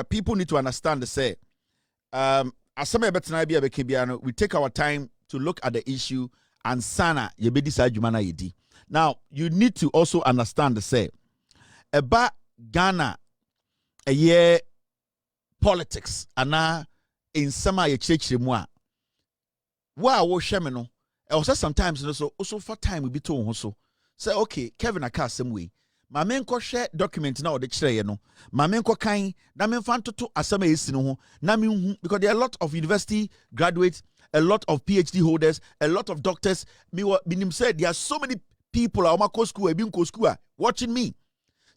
people need to understand the say. As we take our time to look at the issue and sana yedi. Now you need to also understand the say about Ghana a year politics and in some ye church moi. Wow, shemeno. Also sometimes also for time we be told also. Say okay, Kevin aka some way. My men ko share document now the chire no. My men ko kan na men fan to asama esi no ho. Na me because there are a lot of university graduates, a lot of PhD holders, a lot of doctors. Minim said there are so many people at school watching me.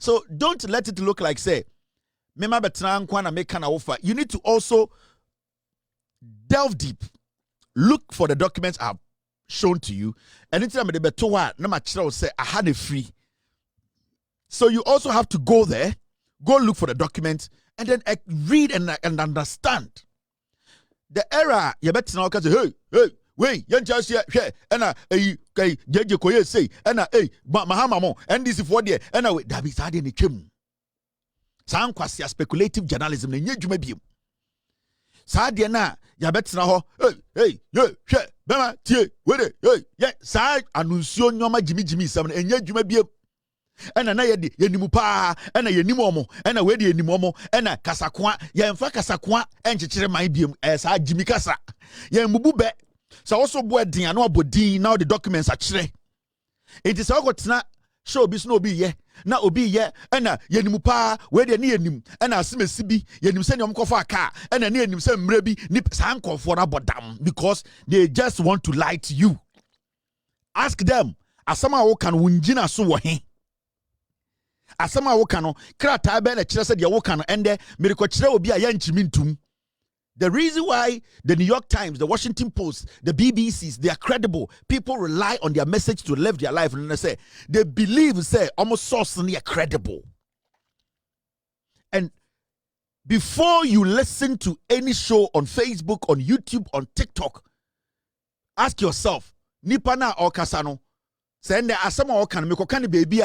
So don't let it look like say mema betran kwa na make kana offer. You need to also delve deep. Look for the documents I've shown to you. Anytime the betowa na ma chira say I had a free. So you also have to go there, go look for the document, and then read and understand. The error, you better now say, hey, wait, you just here, and JJ Koye say, and Mahamamo, and this is for the, and that is adding a chim. Some quasi speculative journalism, and you may be. Sadiana, you better now, hey, Bema, wait, yeah, side, annuncio Noma Jimmy, some, and you may be. Ena na yedi yenimu pa ena yenimu omo ena wedi yenimu omo ena kasakwa yemfa kasakwa enchichire man biem sa Jimmy kasa yembubu be so also bo edin ano abodin now the documents are chire it is all got na show bi no obi ye na obi ye ena yenimu pa wedi ne yenim ena asemesi bi yenim se ne omkofa aka ena ne yenim se mre bi ni san kofo na bodam because they just want to lie to you. Ask them asama wo kan wunjina so wo he asama wo kano krata be na kire se de wo kano ende miriko kire obi a yanchimi ntum. The reason why the New York Times, the Washington Post, the BBCs, they are credible. People rely on their message to live their life, and they say they believe say almost source near credible. And before you listen to any show on Facebook, on YouTube, on TikTok, ask yourself, Nipana or Kasano, send the asama or can make a baby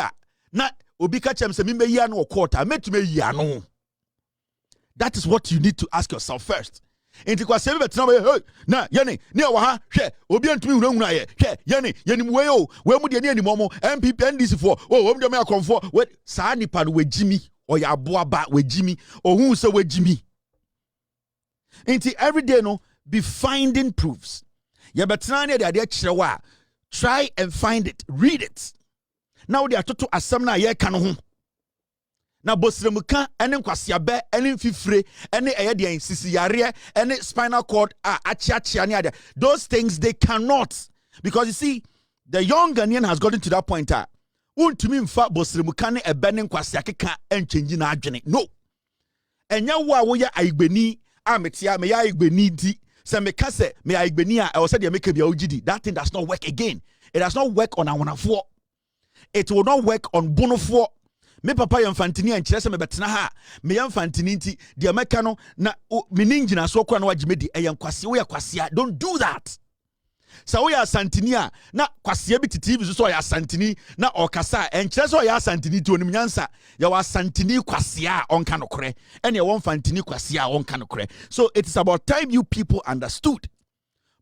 na obika chem se mimbe yano or quarter metume yano. That is what you need to ask yourself first. Enti kwa sebe betina hey na yene ne wa ha hwe obi antumi wunawuna ye hwe yene yenim we o we mu de ne anim omo MPP NDC for o we de me akonfo we saa nipa no wejimi o ya aboaba wejimi ohun se wejimi. Enti every day no be finding proofs. Ye betina ne de kire wa try and find it, read it. Now they are to asem na ye ka no ho. Na bosremuka ene nkwasiabe ene mfifire ene eyede en sisiyare ene spinal cord achiachia ne ade. Those things they cannot, because you see the young Ghanaian has gotten to that point untumi mfa bosremuka ne ebe ne nkwasiakeka enchange na adwene. No. Enya wo a wo ya aigbeni ametia me ya aigbeni di se me ka se me aigbeni a e wo se de make bia ogidi. That thing does not work again. It does not work on awanafo. It will not work on bonofo. Me papa yamfantini enkyere se me betena ha me yamfantini nti de meka no na me ninjina so kwa na wagimedi eyankwase wo yakwase. Don't do that. Sa wo ya santini a na kwase bi titivi so ya santini na okasa enkyere so ya santini ti onim nyansa ya wa santini kwase a onka nokore ene ya won fantini kwase a onka nokore. So it is about time you people understood.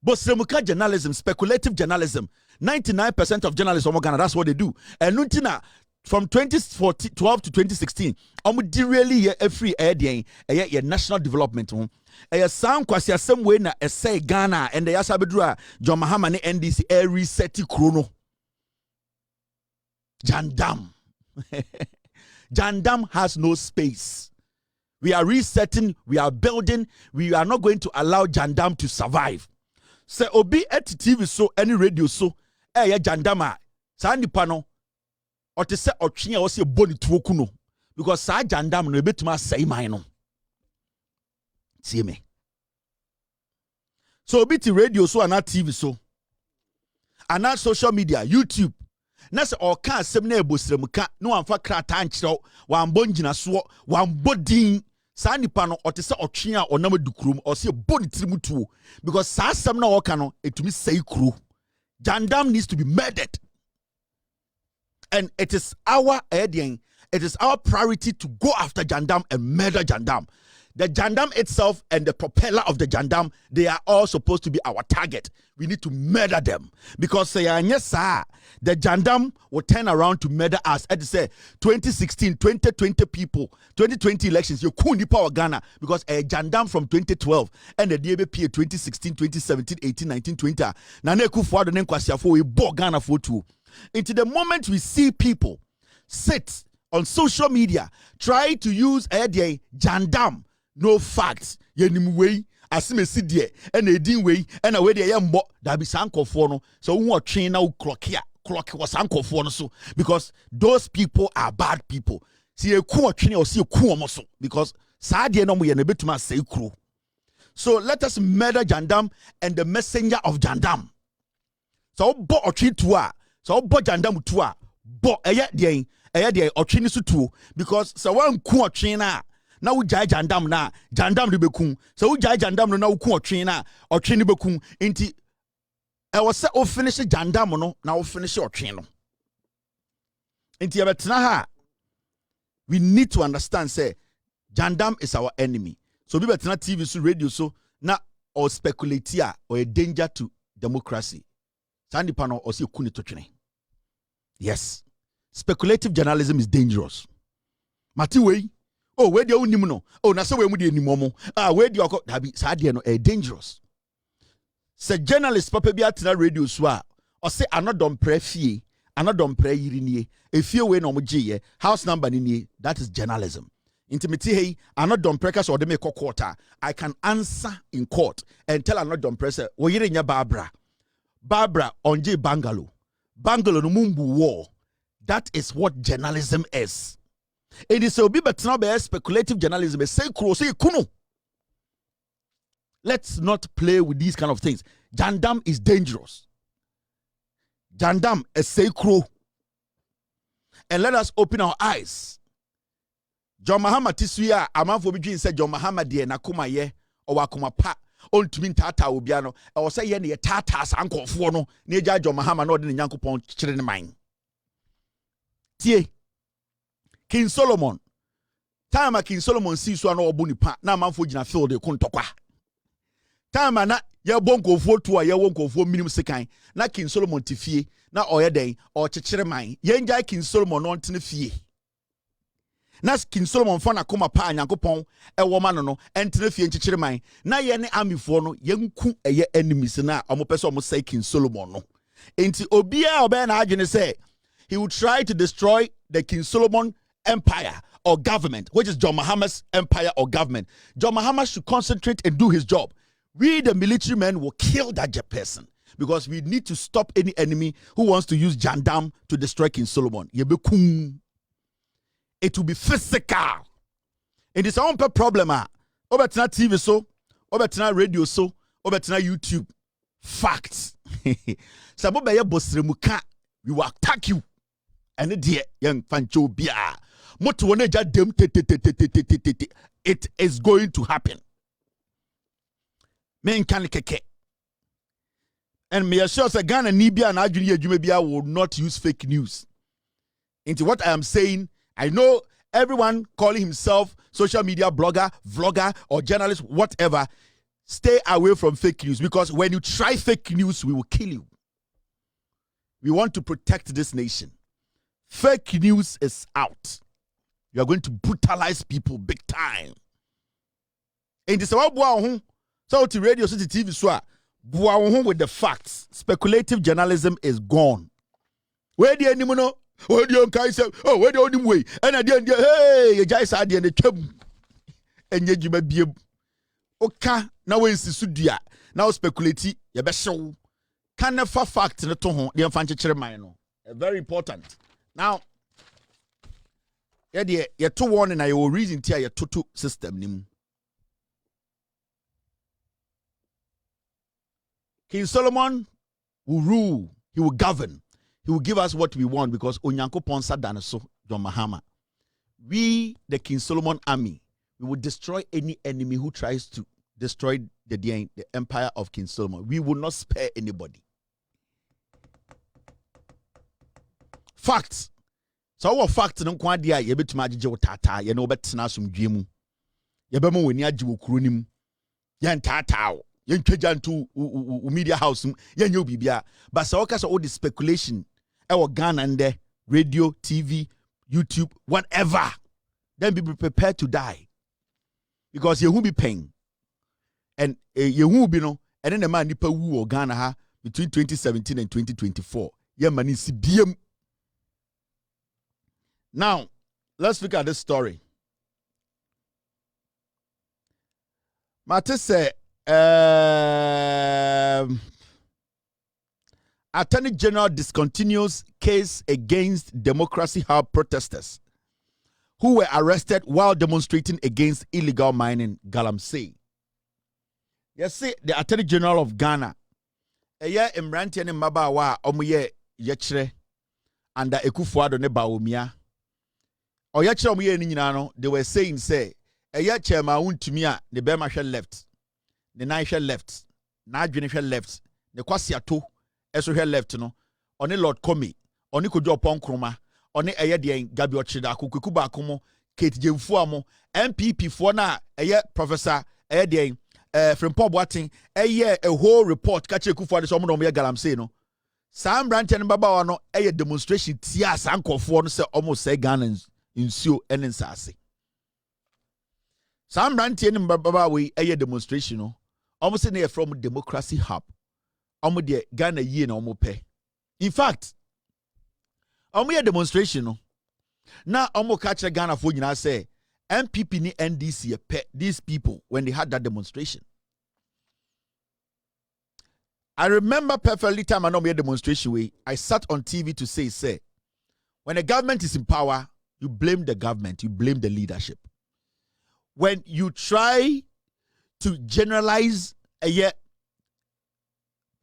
Bosremuka journalism, speculative journalism, 99% of journalists in Ghana, that's what they do. And Nuntina, from 2012 to 2016, really a free air national development. A sound kwasi same way na say Ghana and the Yasabedra John Mahama ne NDC air reset chrono. Jandam. Jandam has no space. We are resetting, we are building, we are not going to allow Jandam to survive. Say obi at TV so any radio so ya Jandama sa nipa no o te se otwe o se boni tuoku no, because sa Jandam no ebetuma say man no. See me. So obi ti radio so and TV so and social media YouTube na se o ka asem na ebosremuka no amfa krata ankyerɛw wan bongyina so wan bodin. Sa nipa no o te se otwe a onam adukrum o se boni tirimutuo, because sa asem na o ka no etumi say kru. Jandam needs to be murdered. And it is our It is our priority to go after Jandam and murder Jandam. The Jandam itself and the propeller of the Jandam, they are all supposed to be our target. We need to murder them. Because the Jandam will turn around to murder us. At say 2016, 2020 people, 2020 elections, you couldn't power Ghana because a Jandam from 2012 and the DBP 2016, 2017, 18, 19, 20. Naneku Fuado Nenkwasiafo, we bought Ghana for two. Into the moment we see people sit on social media, try to use a Jandam. No facts. Yenim way asimesi die and edin way and a way de yembo da bi sankofo no so won otwen na clock was sankofo no so because those people are bad people. See eku otwen or see eku omo so because saa de no mo ye na betuma say kro. So let us murder Jandam and the messenger of Jandam. So bo otwen to a so bo Jandam to a bo eye de otwen so to because so wan ku otwen na na wo jai Jandam na Jandam de bekum so wo jai Jandam no na wo ku otwen na otwen ne bekum nti e wo se o finish Jandam no na wo finish otwen no nti e betena ha. We need to understand say Jandam is our enemy. So be betena TV so radio so na or speculate here or a danger to democracy. Sandi pano or see kuni totwene. Yes, speculative journalism is dangerous. Mati way. Oh, where the unimuno? Oh, na so we mu de animomo. Ah, where the okọ dabi saade no dangerous. Say journalist papa bi atena radio so a o say anodom pre fie, anodom pre yiri nie. Efie we no mo gye house number ni nie. That is journalism. Intimity hey, anodom pre ka so de me court. I can answer in court and tell anodom pre say wo yiri nya Barbara onje bangalo. Bangalo no mumbu war. That is what journalism is. It is a bit not speculative journalism. Say kuno. Let's not play with these kind of things. Jandam is dangerous. Jandam is say crow. And let us open our eyes. John Mahama Tisuya, a man for between said John Mahama de nakuma ye or wakuma pa on to mean tata ubiano. I was saying ye tatas uncle fono near John Mahama not in Yankupon children mine. Tie. King Solomon. Time King Solomon sees one or boni pa na man for jina field de kontokwa. Time na ye bonko for two ye wonko for minimum sekan na King Solomon tifie na oye den or chechere man ye njai King Solomon on tene fie. Na King Solomon fa na koma pa Nyankopon e wo ma no entene fie chechere man na ye ne army for no ye nku eye enemies na omo pese omo say King Solomon no. Enti obia obe na adwene say he would try to destroy the King Solomon empire or government, which is John Mahama's empire or government. John Mahama should concentrate and do his job. We, the military men, will kill that person because we need to stop any enemy who wants to use Jandam to destroy King Solomon. It will be physical. It is our own problem. Obetina TV so, obetina radio so, obetina YouTube. Facts. Saboba bosremuka, we will attack you. And the young fancho bia. It is going to happen. Men can keke. And me assure say Ghana Nibia and Adjuni Jumebia will not use fake news. Into what I am saying, I know everyone calling himself social media blogger, vlogger, or journalist, whatever, stay away from fake news because when you try fake news, we will kill you. We want to protect this nation. Fake news is out. You are going to brutalize people big time. And this is what so to radio, so to TV, so with the facts. Speculative journalism is gone. Where the animal? Where the guy say? Oh, where the only way? And at the end, hey, you guys are the chum. And yet you may be okay. Now we see Sudia. Now speculative. You best show. Can never fact in the tone. The infantry chairman. Very important. Now. Yeah, you're too one and I will reason to your tutu system. King Solomon will rule, he will govern, he will give us what we want because Onyanko Ponsa Danaso, John Mahama. We, the King Solomon army, we will destroy any enemy who tries to destroy the empire of King Solomon. We will not spare anybody. Facts. So our fact no kwa dia ye betuma agege wotata ye no betena asomdwe mu. Ye be mo wani age wo kuro nim. Ye ntata wo. Ye ntwaja nto media house ye nye obibia. But so okay so all the speculation e wo Ghana nde radio, TV, YouTube, whatever. Then be prepared to die. Because you won't be paying. And you won't be no. And then the man nipa wu or Ghana ha between 2017 and 2024. Yeah, man, it's BM. Now, let's look at this story. Mate say, Attorney General discontinues case against Democracy Hub protesters who were arrested while demonstrating against illegal mining, Galamsey. Yes, see, the Attorney General of Ghana, Mranti and Mabawa, Omuye Yechre, and the Ekufuado ne Baumia. Or Yechre Omuye Ninano, they were saying, say, Chairman Untumia, the Bemasha left, the Naisha left, Najunifa left, the Kwasiato, Esohe left, no, on the Lord Komi, on the Kujo Ponkroma, on the Ayadian Gabio Chida, Kukuba Kumo, Kate Jemfuamo, MPP for na, Professor Ayadian. From Paul Boating, a whole report catch a coup for the summer on Galamsey no. Sam Branch and Baba no a demonstration tias uncle for say almost say Ghanaians in Sue and in Sassy. Sam Branch and Baba we a demonstration no almost near from Democracy Hub. Almost the Ghana ye no more pay. In fact, almost a demonstration no. Now almost catch a Ghana for you now say. MPP ni NDC these people when they had that demonstration. I remember perfectly time I know me a demonstration way. I sat on TV to say, when the government is in power, you blame the government, you blame the leadership. When you try to generalize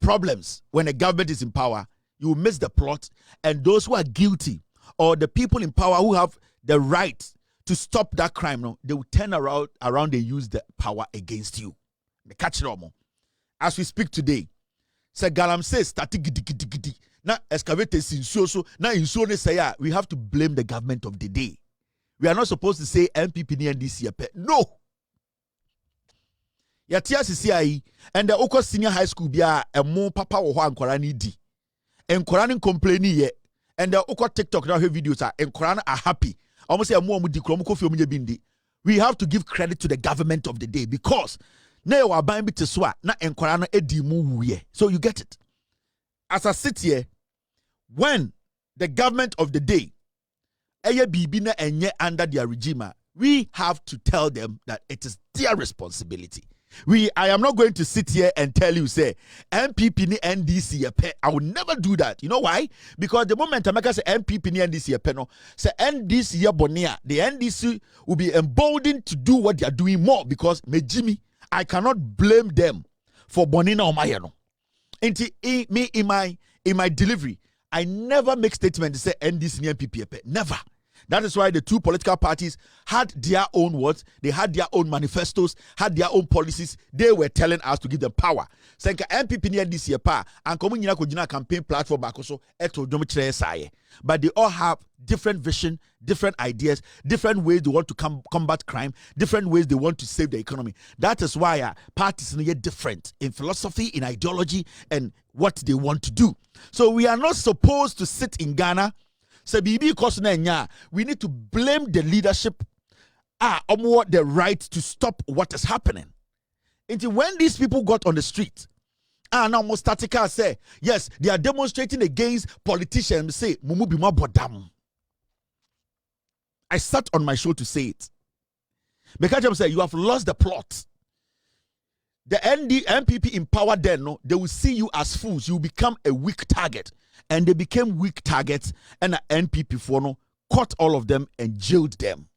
problems when the government is in power, you will miss the plot, and those who are guilty or the people in power who have the right to stop that crime, no, they will turn around and use the power against you. The catch normal. As we speak today, say Galamsey starting gidi. Now excavators in so now in so say we have to blame the government of the day. We are not supposed to say MPP ni NDC. No. Yatia CCI and the Oko Senior High School bia a more papa or ankwara ni di. Enkwara complaining ye and the Oko TikTok now videos are enkwara are happy. We have to give credit to the government of the day because so you get it. As I sit here, when the government of the day under their regime, we have to tell them that it is their responsibility. I am not going to sit here and tell you, say, MPP ni NDC, I will never do that. You know why? Because the moment I make say MPP ni NDC, no, say NDC bonia, the NDC will be emboldened to do what they are doing more because me Jimmy, I cannot blame them for bonina or mayano. In my delivery, I never make statement to say NDC ni MPP, never. That is why the two political parties had their own words, they had their own manifestos, had their own policies. They were telling us to give them power. Senka MPP ni NDC pa and komunyina kujina campaign platform bakoso eto domichire saye. But they all have different vision, different ideas, different ways they want to combat crime, different ways they want to save the economy. That is why parties are different in philosophy, in ideology, and what they want to do. So we are not supposed to sit in Ghana. So we need to blame the leadership the right to stop what is happening. Until when these people got on the street, now Mustatika say, yes, they are demonstrating against politicians. Say, Mumubima Bodam. I sat on my show to say it. Because I'm saying you have lost the plot. The MPP in power then, no, they will see you as fools. You become a weak target. And they became weak targets, and the NPP for no caught all of them and jailed them.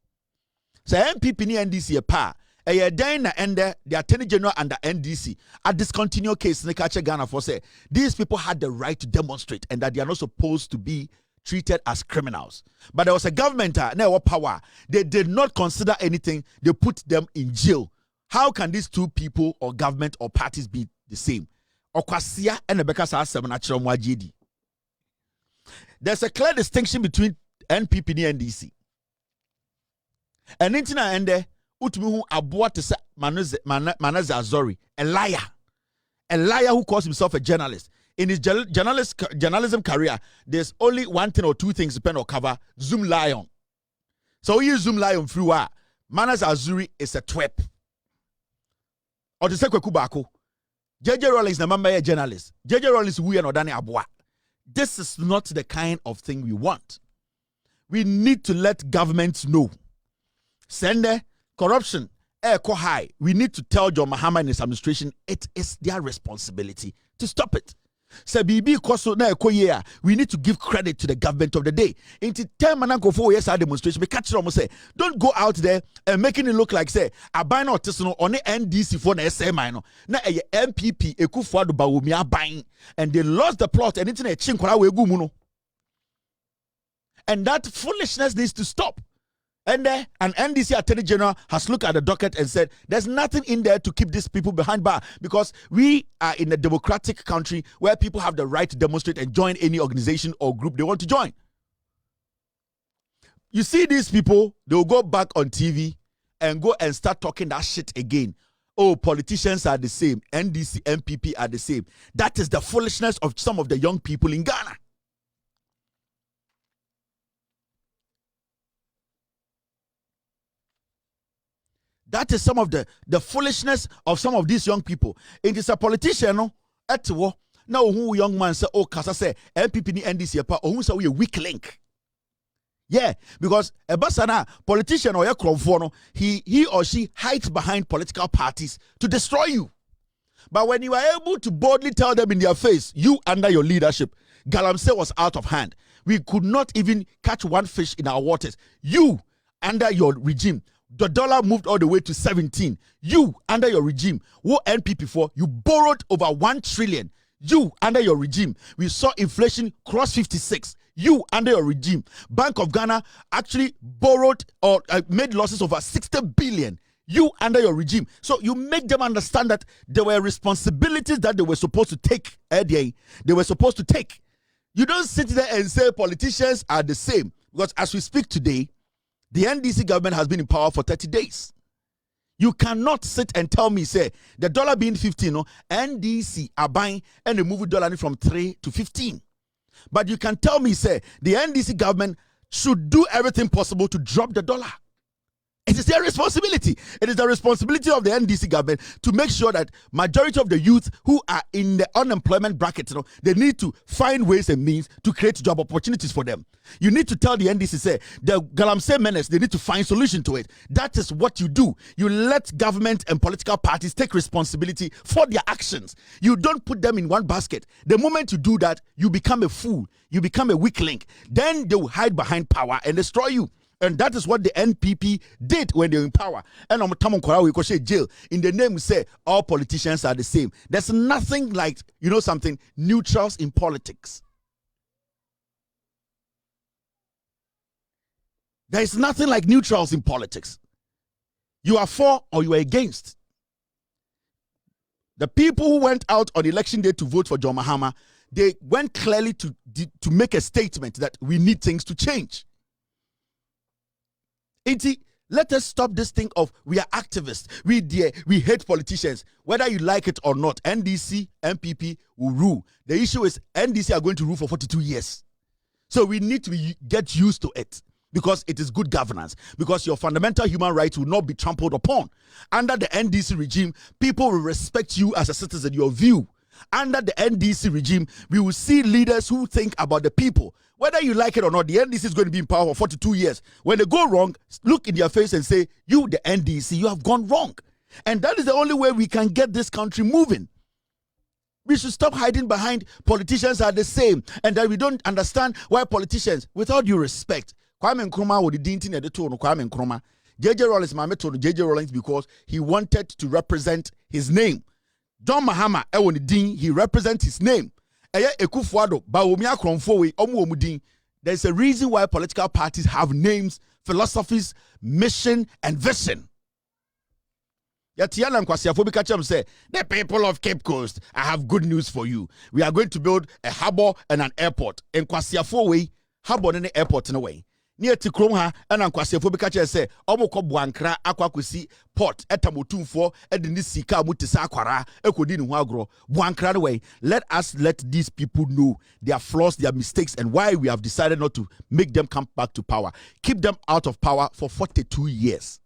So NPP ni NDC pa then the Attorney General and the NDC a discontinued case in the Ghana for say these people had the right to demonstrate and that they are not supposed to be treated as criminals. But there was a government now power. They did not consider anything. They put them in jail. How can these two people or government or parties be the same? Okwasia and Rebecca Sassam. There's a clear distinction between NPP ni NDC. And intina ende utumi hu aboa te se Manasseh Azori, a liar who calls himself a journalist. In his journalism career, there's only one thing or two things depend on cover: Zoom Lion. So he Zoom Lion through Manasseh Azuri is a twep. Or the second kubako. JJ Rawlings na mamba a journalist. JJ Rawlings we no dane aboa. This is not the kind of thing we want. We need to let governments know. Send corruption, high. We need to tell John Mahama and his administration it is their responsibility to stop it. So we need to give credit to the government of the day. Into 10 mananko 4 years demonstration, we catch them say, don't go out there and making it look like say a buy not on the NDC for the SMI na a MPP Ekufuado Bawumia buying and they lost the plot and internet chinkwa we gumuno. And that foolishness needs to stop. And an NDC Attorney General has looked at the docket and said, there's nothing in there to keep these people behind bar because we are in a democratic country where people have the right to demonstrate and join any organization or group they want to join. You see these people, they'll go back on TV and go and start talking that shit again. Oh, politicians are the same. NDC, MPP are the same. That is the foolishness of some of the young people in Ghana. That is some of the foolishness of some of these young people. It is a politician, no? Now who young man say, oh, Kasa say, MPP ni NDC, or who say we a weak link. Yeah, because a basana politician or a crowfono, he or she hides behind political parties to destroy you. But when you are able to boldly tell them in their face, you under your leadership, Galamsey was out of hand. We could not even catch one fish in our waters. You under your regime. The dollar moved all the way to 17. You, under your regime, what NPP for? You borrowed over 1 trillion. You, under your regime, we saw inflation cross 56. You, under your regime, Bank of Ghana actually borrowed or made losses over 60 billion. You, under your regime. So you make them understand that there were responsibilities that they were supposed to take. They were supposed to take. You don't sit there and say politicians are the same. Because as we speak today, the NDC government has been in power for 30 days. You cannot sit and tell me, say, the dollar being 15, no, NDC are buying and they move the dollar from 3 to 15. But you can tell me, say, the NDC government should do everything possible to drop the dollar. It is their responsibility. It is the responsibility of the NDC government to make sure that majority of the youth who are in the unemployment bracket, they need to find ways and means to create job opportunities for them. You need to tell the NDC, say, the Galamsey menace, they need to find solution to it. That is what you do. You let government and political parties take responsibility for their actions. You don't put them in one basket. The moment you do that, you become a fool. You become a weak link. Then they will hide behind power and destroy you. And that is what the NPP did when they were in power. And on we could say jail. In the name we say all politicians are the same. There's nothing like, something, neutrals in politics. There is nothing like neutrals in politics. You are for or you are against. The people who went out on election day to vote for John Mahama, they went clearly to make a statement that we need things to change. Let us stop this thing of we are activists. We hate politicians. Whether you like it or not, NDC, MPP will rule. The issue is NDC are going to rule for 42 years. So we need to get used to it because it is good governance. Because your fundamental human rights will not be trampled upon. Under the NDC regime, people will respect you as a citizen, your view. Under the NDC regime, we will see leaders who think about the people. Whether you like it or not, the NDC is going to be in power for 42 years. When they go wrong, look in their face and say, you, the NDC, you have gone wrong. And that is the only way we can get this country moving. We should stop hiding behind politicians are the same and that we don't understand why politicians, with all due respect, Kwame Nkrumah would the dintin at the tone of Kwame Nkrumah. JJ Rawlings, my method JJ Rawlings because he wanted to represent his name. John Mahama, he represents his name. There's a reason why political parties have names, philosophies, mission, and vision. The people of Cape Coast, I have good news for you. We are going to build a harbor and an airport. In Kwasiafo way, harbor and an airport in a way. near to Chrome ha and Anquasefo Bicacha say, Omoko Buankra, Aquaquisi, Port, Etamotum for, Edinisika, Mutisaquara, Ekodin Wagro, Buankra way. Let these people know their flaws, their mistakes, and why we have decided not to make them come back to power. Keep them out of power for 42 years.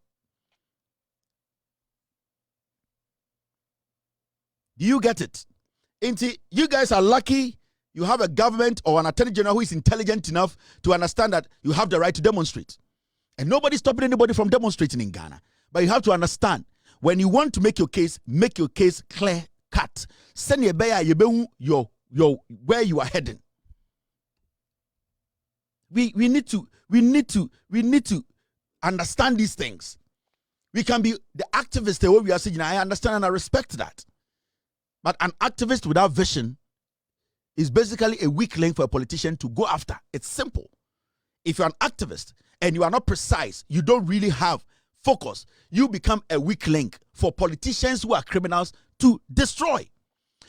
Do you get it? You guys are lucky. You have a government or an attorney general who is intelligent enough to understand that you have the right to demonstrate. And nobody's stopping anybody from demonstrating in Ghana. But you have to understand, when you want to make your case clear cut. Send your where you are heading. We need to understand these things. We can be the activists the way we are saying. I understand and I respect that. But an activist without vision is basically a weak link for a politician to go after. It's simple. If you're an activist and you are not precise, you don't really have focus, you become a weak link for politicians who are criminals to destroy.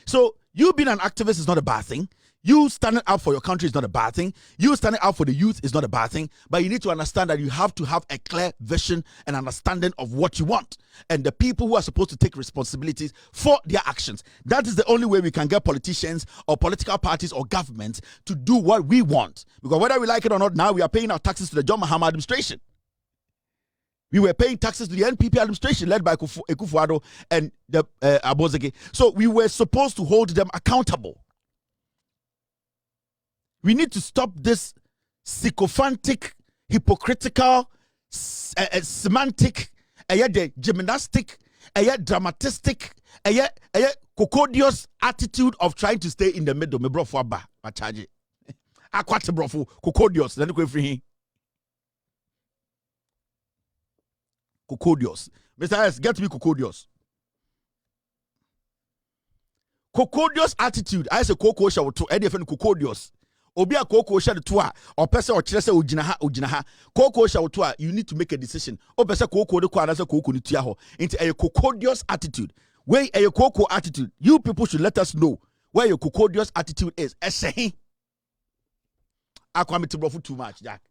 So you being an activist is not a bad thing. You standing up for your country is not a bad thing. You standing up for the youth is not a bad thing. But you need to understand that you have to have a clear vision and understanding of what you want. And the people who are supposed to take responsibilities for their actions. That is the only way we can get politicians or political parties or governments to do what we want. Because whether we like it or not, now we are paying our taxes to the John Mahama administration. We were paying taxes to the NPP administration led by Akufo-Addo and the Abozege. So we were supposed to hold them accountable. We need to stop this sycophantic, hypocritical, semantic, gymnastic, dramatistic, cocodious attitude of trying to stay in the middle. Me bro for ba charge. Akwate bro for cocodious. Then go free. Cocodious. Mr. S, get me cocodious. Cocodious attitude. I say coco shall to any different cocodious. Obia koko sha de to a opese o kire se ogina ha koko sha to a you need to make a decision opese koko de kwa na se koko ni tua ho into a cocodious attitude where a koko attitude. You people should let us know where your cocodious attitude is. Esehi akwame te brofu too much Jack.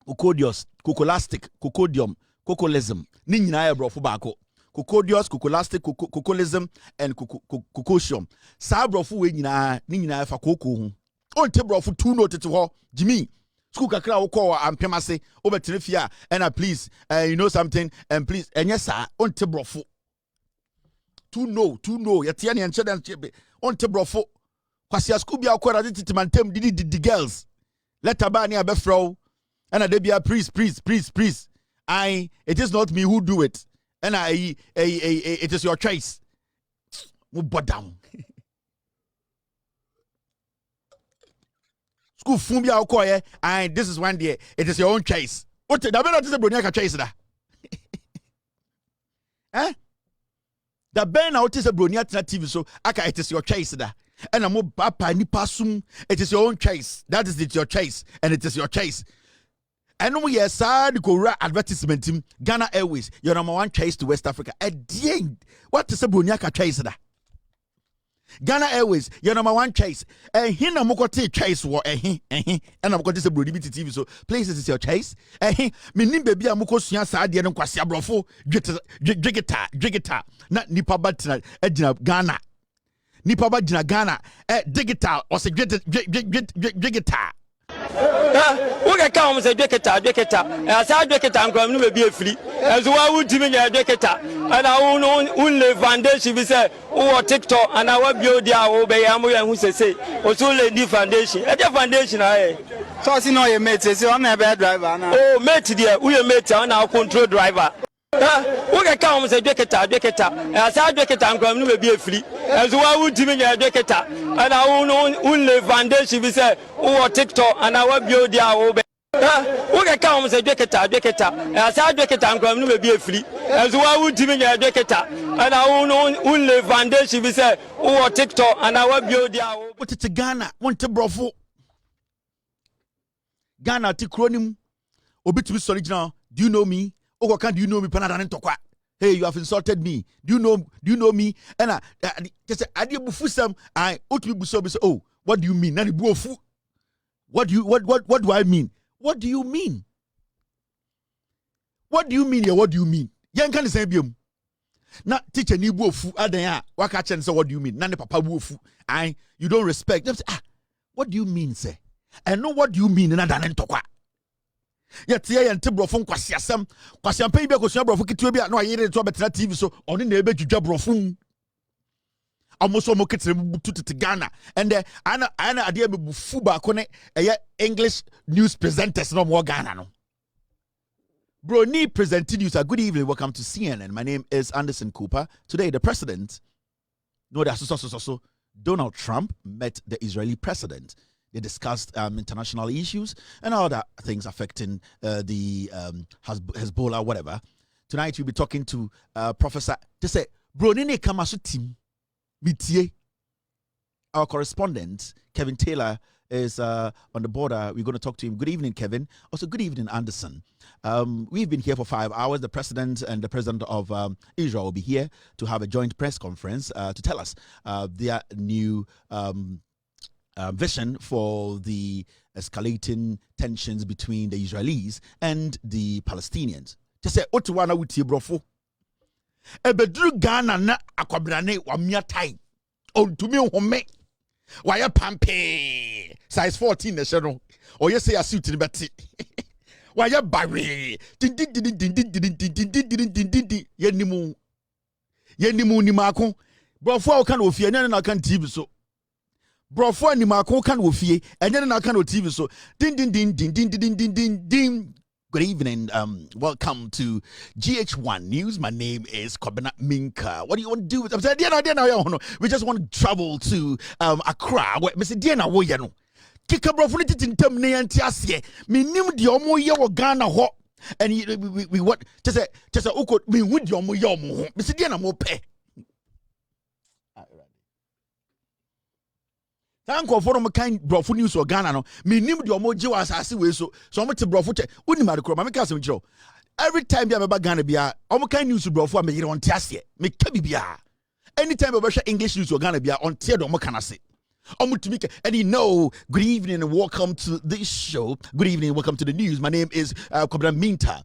Cocodious, cocolastic, cocodium, cocolism ni nyina e brofu baako. Cocodious, cocolastic, cocolism, and cocosium. Sa brofu we nyina ni nyina fa koko hu. On te brofu two note to ho. Jimmy, school kakra wo call am pemase obetrefia and please you know something and please enye sa on te brofu. Two no yete ne enche dan chebe. On te brofu. Kwasi school bia kwara titimantem didi girls. Let abani abefro. And a debia please. It is not me who do it. And it is your choice. Move down. School fumbia okoye. And this is one day. It is your own choice. What the better is the Bruniaka choice da? Eh? The Ben out is a Bruniaka TV, so aka it is your choice da. And I'm papa ni pasum. It is your own choice. That is it your choice, and it is your choice. And we are sad to advertisement team Ghana Airways, your number one choice to West Africa. At the end, what is a Bruniaka choice da? Ghana Airways, your number one choice. And here no more choice war and I'm going to say Brunibiti TV. So please, this is your choice. Meaning baby I'm going to say Sadia and Kwasia Brofo, Drigita, not Nipa Batina, Ghana. Nipa Batina Ghana, Digital or say Drigita. Who can come and say Dreketa, as I Dreketa and Gram will be free, as well would Jimmy Dreketa, and I won't only foundation we say, oh, TikTok, and I will build the obey Amu and who say, or so lady foundation, at the foundation. So I see no your mates, so I'm a bad driver. Oh, mate, dear, we are mate on our control driver. Who can come and say Dreketa, as I Dreketa and Gram will be free, as well would Jimmy Dreketa, and I won't only foundation we say, oh, TikTok, and I will build the obey. Who can come and say Dreketa, as I Dreketa and Gram will be free, as well would Jimmy Dreketa, and I won't only foundation we say, oh, TikTok, and I will build the obey. What is Ghana? Want to brofo Ghana Tikronim Obituous original. Do you know me? Oh, can do you know me? Panadantokwa. Hey, you have insulted me. Do you know me? And just I did bufusam. I ought to be so. Oh, What do you mean? Nani buofu. What do I mean? What do you mean? What do you mean? What do you mean? Yan kan say biom. Na teacher ni buofu adan a waka chen say what do you mean? Nani papa buofu. You don't respect. Them say, what do you mean say? I know what do you mean na dan ntokwa. Yet here and brofon kwasiasem kwasiampan bi akosua brofo kitwe bi na oyere to betena TV so oni na ebe dwudwa brofon almost omo kitre butu to Ghana and ana ade be bufu ba ko ne English news presenters no mo Ghana no bro ni presenting news. Good evening, welcome to CNN. My name is Anderson Cooper. Today the president so Donald Trump met the Israeli president. They discussed international issues and other things affecting the Hezbollah, whatever. Tonight we'll be talking to Professor. They say, bro, nene kamasu team, BTA. Our correspondent, Kevin Taylor, is on the border. We're going to talk to him. Good evening, Kevin. Also, good evening, Anderson. We've been here for 5 hours. The president and the president of Israel will be here to have a joint press conference to tell us their new vision for the escalating tensions between the Israelis and the Palestinians. Just say, Otuwana wuti brofo. Ebedru Ghana na akwabrane wa miatai. Ontumi home. Waya pampe. Size 14 na shano. O yese ya suit ni beti. Waya bari. Yenimu ni mako. Brofo o kan ofie na kan TV so. Brofo animako kan ofie enye na kan o TV so din. Good evening, welcome to GH1 News. My name is Kobena Minka. What do you want to do with them? We just want to travel to Accra. Wait, Mr. Diana Woyano. Kika brofo ni tintem ne antiase. Me nim de omo ye wo Ghana ho. And we what just say uko me hu de omo ye omo ho. Mr. Diana mo pe. Thank you for my kind brofo news or Ghana no. Me nim de omo je wa asase we so omo te brofo che. Uni ma de kro ma make asem jiro. Every time bi am Ghana bia, omo kind news brofo am yire on tiase. Me ka bibia. Anytime we share English news or Ghana bia on tie de omo kana se. Omo to make and you know, good evening and welcome to this show. Good evening, welcome to the news. My name is Kobra Minta.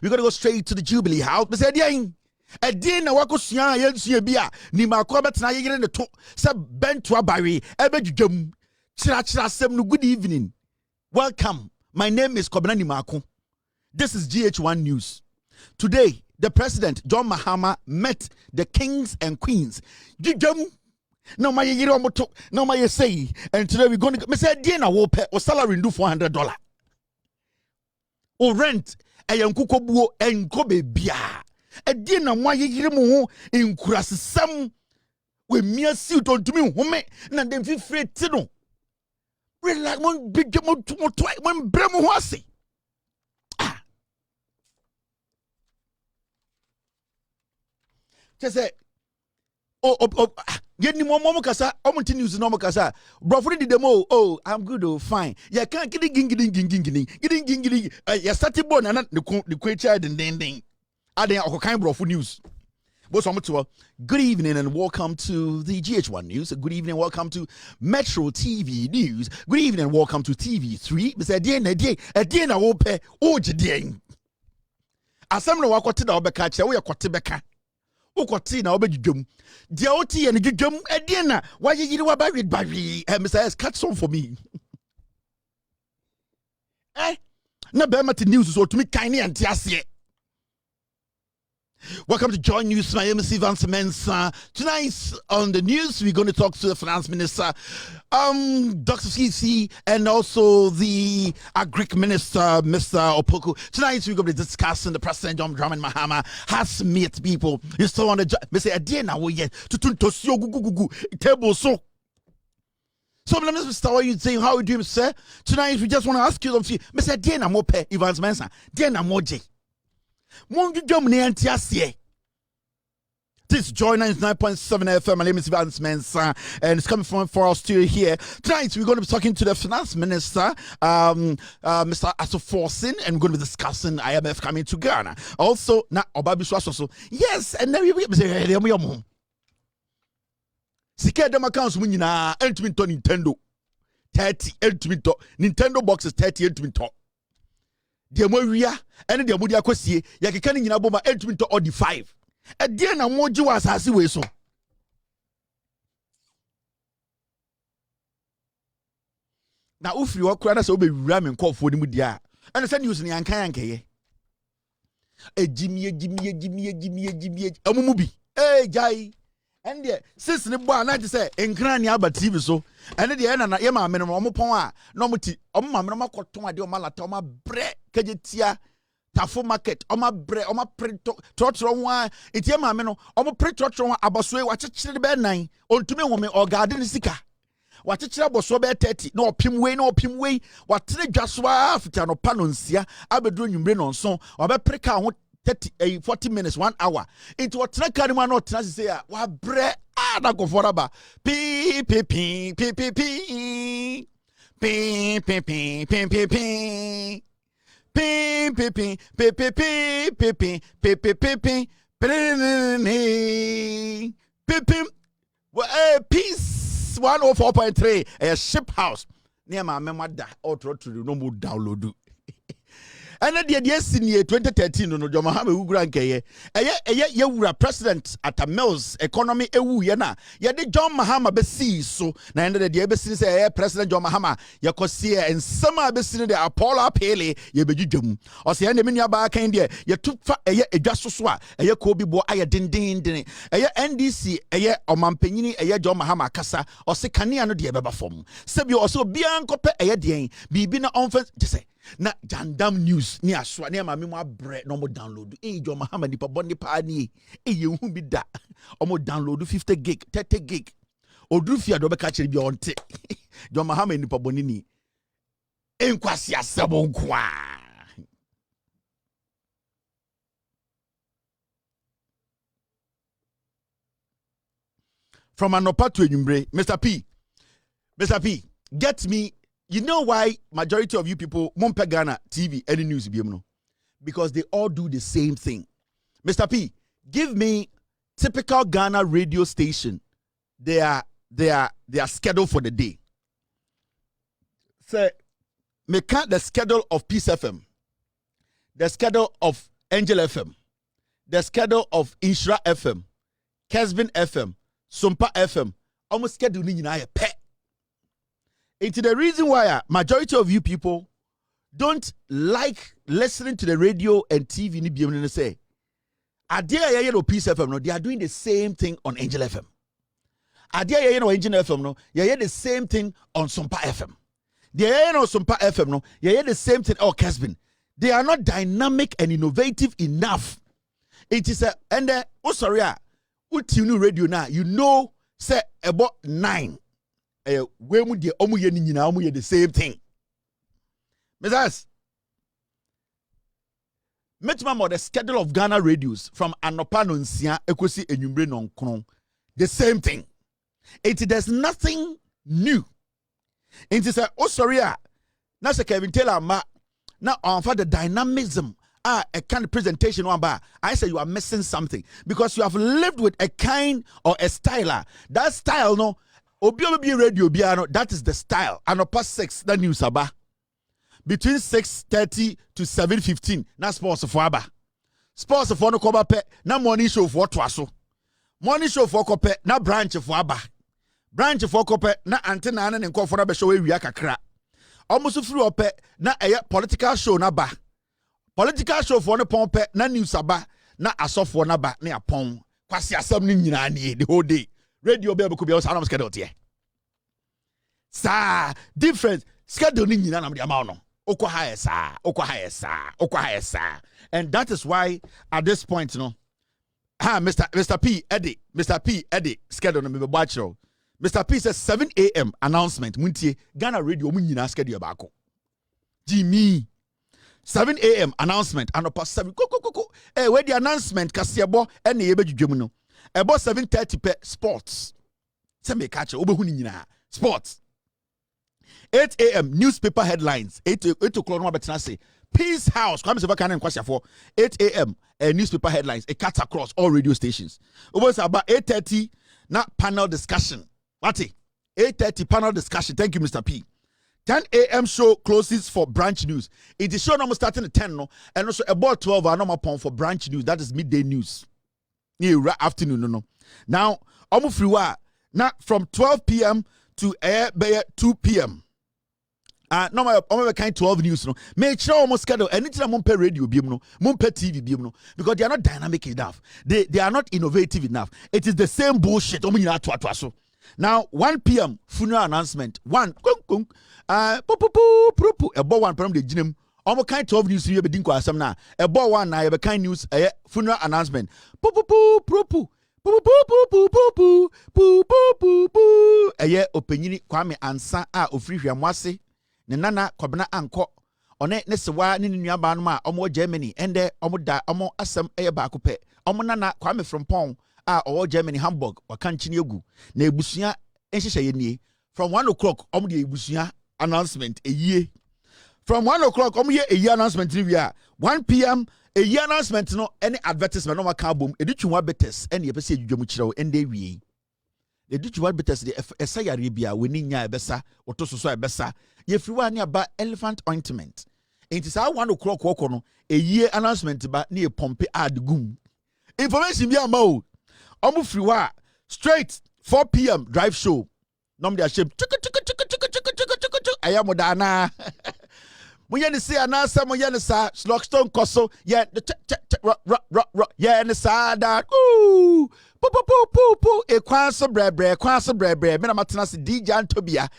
We're going to go straight to the Jubilee House. Me say dian. Edin na wakosua yensu bia ni makwa betena yegere ne to se bentoa bare ebedwudwam chira asem no. Good evening, welcome. My name is Kobena Nimako. This is GH1 News. Today the president John Mahama met the kings and queens. Dwudwam no my yegere omoto no my say, and today we're going to me say edin na wo pe o salary ndu $400 o rent eyankuko buo enko bebia. Edi na mwa yigire mu ho inkurasesam we mia si to ntumi home na dem fi freti no relax mon bigge mo toy mon brem ho ase say yeni mo kasa omunti news no mo kasa brofo di dem I'm good, fine ya kan giding ya start born na the kwecha den Aden Okokan Brofo News. Good evening and welcome to the GH1 News. Good evening, welcome to Metro TV News. Good evening and welcome to TV3. Mr. Adien na wope ojidien. Asam na wakwati na obeka che wo yakwati beka. Ukwati na obedwum. Dia oti ye ne dwum adien na wayeyiri wa ba read Mr. S catch some for me. Na be mat news so to me kan ne antiase. Welcome to Joy News. My name is Vance Mensah. Tonight on the news, we're going to talk to the finance minister, Dr. Sisi, and also the agric minister, Mr. Opoku. Tonight, we're going to be discussing the president, John Dramani Mahama, has met people. You still on the job. Mr. Adiena, we yet to tosio gugu table so. So, Mr. Star, what are you saying? How are you doing, sir? Tonight, we just want to ask you something. Mr. Adiena, more pay, Vance Mensah. Adiena, more J. This is Joy 99.7 FM. My name is Vance Mensah, and it's coming from for us to here. Tonight, we're going to be talking to the finance minister, Mr. Asoforsin, and we're going to be discussing IMF coming to Ghana. Also, now, Obabi Swasoso. Yes, and then we say, Sika dem accounts mu nyina entumi to Nintendo 30 entumi to Nintendo boxes 30 entumi to. De mo wia ene de mo di akosie ya keka ni nyina boma entumi to all the 5. E de na mo ji wa asase we so. Na ufiri okura na se obewura me nkofo ni mu dia. Ene se news ni ankan ankeye. Ejimie amumu bi. Jai. And the since the boy night say enkran ni aba TV so. And the na ye ma me no mo pon a no muti o ma me no makoton ade o malata o ma bre kajetia tafo market o ma bre o ma print trotro ho a iti ye ma me no o mo print trotro ho aboso e wa chechire be nan ontumi ho me o garden sika. Wachechira boso be 30 na opim wei watere dwaso afita no pa no nsia abedro nwumre no nso obepre ho 40 minutes 1 hour into watere ka ni no tena se ya wa bre na go foraba pi peace 104.3 a ship house near my memada outro to no more download. And then the senior 2013 no John Mahama Ugran Keye. You president at a Mills economy ewu yena. Ya de John Mahama be see so na end the ebesi say president John Mahama ya kosie and some abesi de Apollo Pele ye bejudum. O se ene menia ba kan de ya tufa edwaso so a ko bi bo aye den NDC omampanyini John Mahama kasa o se kanea no de beba fom. Sebi o so bia nkope den bibi na onfa say na jandam news ni aswa ni amame mo abre no mo download John Mahama nipa boni pa ni yehu bi da o mo download 50 gig 30 gig odrufia do be ka kire bi onte John Mahama nipa boni ni enkwasi asebo nkwa from anopa to enumbre. Mr. P get me. You know why majority of you people Mompe Ghana TV any news be no? Because they all do the same thing. Mr. P, give me typical Ghana radio station. They are scheduled for the day. Say, me count the schedule of Peace FM, the schedule of Angel FM, the schedule of Inshra FM, Kesbin FM, Sumpa FM. Almost schedule ni na pet. It's the reason why majority of you people don't like listening to the radio and TV. Ni biye say, Adia no Peace FM no, they are doing the same thing on Angel FM. Adia no Angel FM no, you the same thing on Sumpa FM. They no Sumpa FM no, you the same thing on Kesbin. They are not dynamic and innovative enough. It is new radio now. You know, say about 9. We mu de omu ye ni nyina omu ye the same thing. Mrs. Metma the schedule of Ghana radios from Anopa no nsia ekosi enwumbre no nkron. The same thing. There's nothing new. It is na se Kevin Taylor ma na on for the dynamism a kind of presentation one bar. I say you are missing something because you have lived with a kind or a style. That style no Obi radio biano, that is the style. Anopa 6, the news aba. Between 6:30 to 7:15, na sports for aba. Sports for no koba pe, na morning show for twaso. Morning show for kope, na branch for aba. Branch for kope, na antenna na nko for na be show ewia kakra. Almost free ope, na political show na ba. Political show for no pompe, na news aba, na asofo na ba, na apon. Kwasi asem ni nyina ni the whole day. Radio be could be also schedule here. Sa different schedule ni nyina na me amount no. Okwa higher sa. And that is why at this point Mr. P Eddie schedule no me watch. Mr. P says 7 a.m. announcement muntie Ghana radio mu nyina schedule baako. Jimmy 7 a.m. announcement anopa 7 go. Where the announcement kasebo ene ye bedwudwem no. About 7:30 per sports. Some may catch sports. 8 a.m. newspaper headlines. 8 o'clock no better say Peace House. Come se can question for 8 a.m. Newspaper headlines. It cuts across all radio stations. Almost about 8:30. Not panel discussion. What's 8:30 panel discussion. Thank you, Mr. P. 10 a.m. show closes for branch news. It is show number starting at 10, no, and also about 12 hour number pound for branch news. That is midday news. Yeah, afternoon, no. Now, I'm free. Now from 12 p.m. to 2 p.m. No, I'm kind 12 news. No, make sure almost schedule anything. I'm pay radio, no, pay TV, no, because they are not dynamic enough. They are not innovative enough. It is the same bullshit. Now 1 p.m. funeral announcement. About 1 from the gym. Almost kind 12 news. You be dinko asam na. About 1 na. You be kind news. Funeral announcement. Opinion Kwame Ansa ofri hwamwase ne nana Kobena Anko one ne sewa ne nuaba no ma omo Germany ende omo da omo asem baako pe omo nana Kwame from Pong owo Germany Hamburg wakanchi ne egu na ebusua enhyehyɛ ye nie from 1 o'clock omo de ebusua announcement eyie from 1 o'clock omo ye eyie announcement ni wi 1 p.m. a year announcement no any advertisement no maka bom editwa betes ene yepese adwudwam kyerɛw ende wie editwa betes de esayare bia woni nya ebesa otososo ebesa yefriwa ne aba elephant ointment enti sa 1 o'clock woko no a year announcement ba ne pompe ad gum information bia ma o omo friwa straight 4 p.m. drive show nom dia shame ayamodana Moye ni say anasa moye ni sa Slockstone koso yeah yeah ni sa that ooh po ekwanso brebre me na matena se DJ Antobia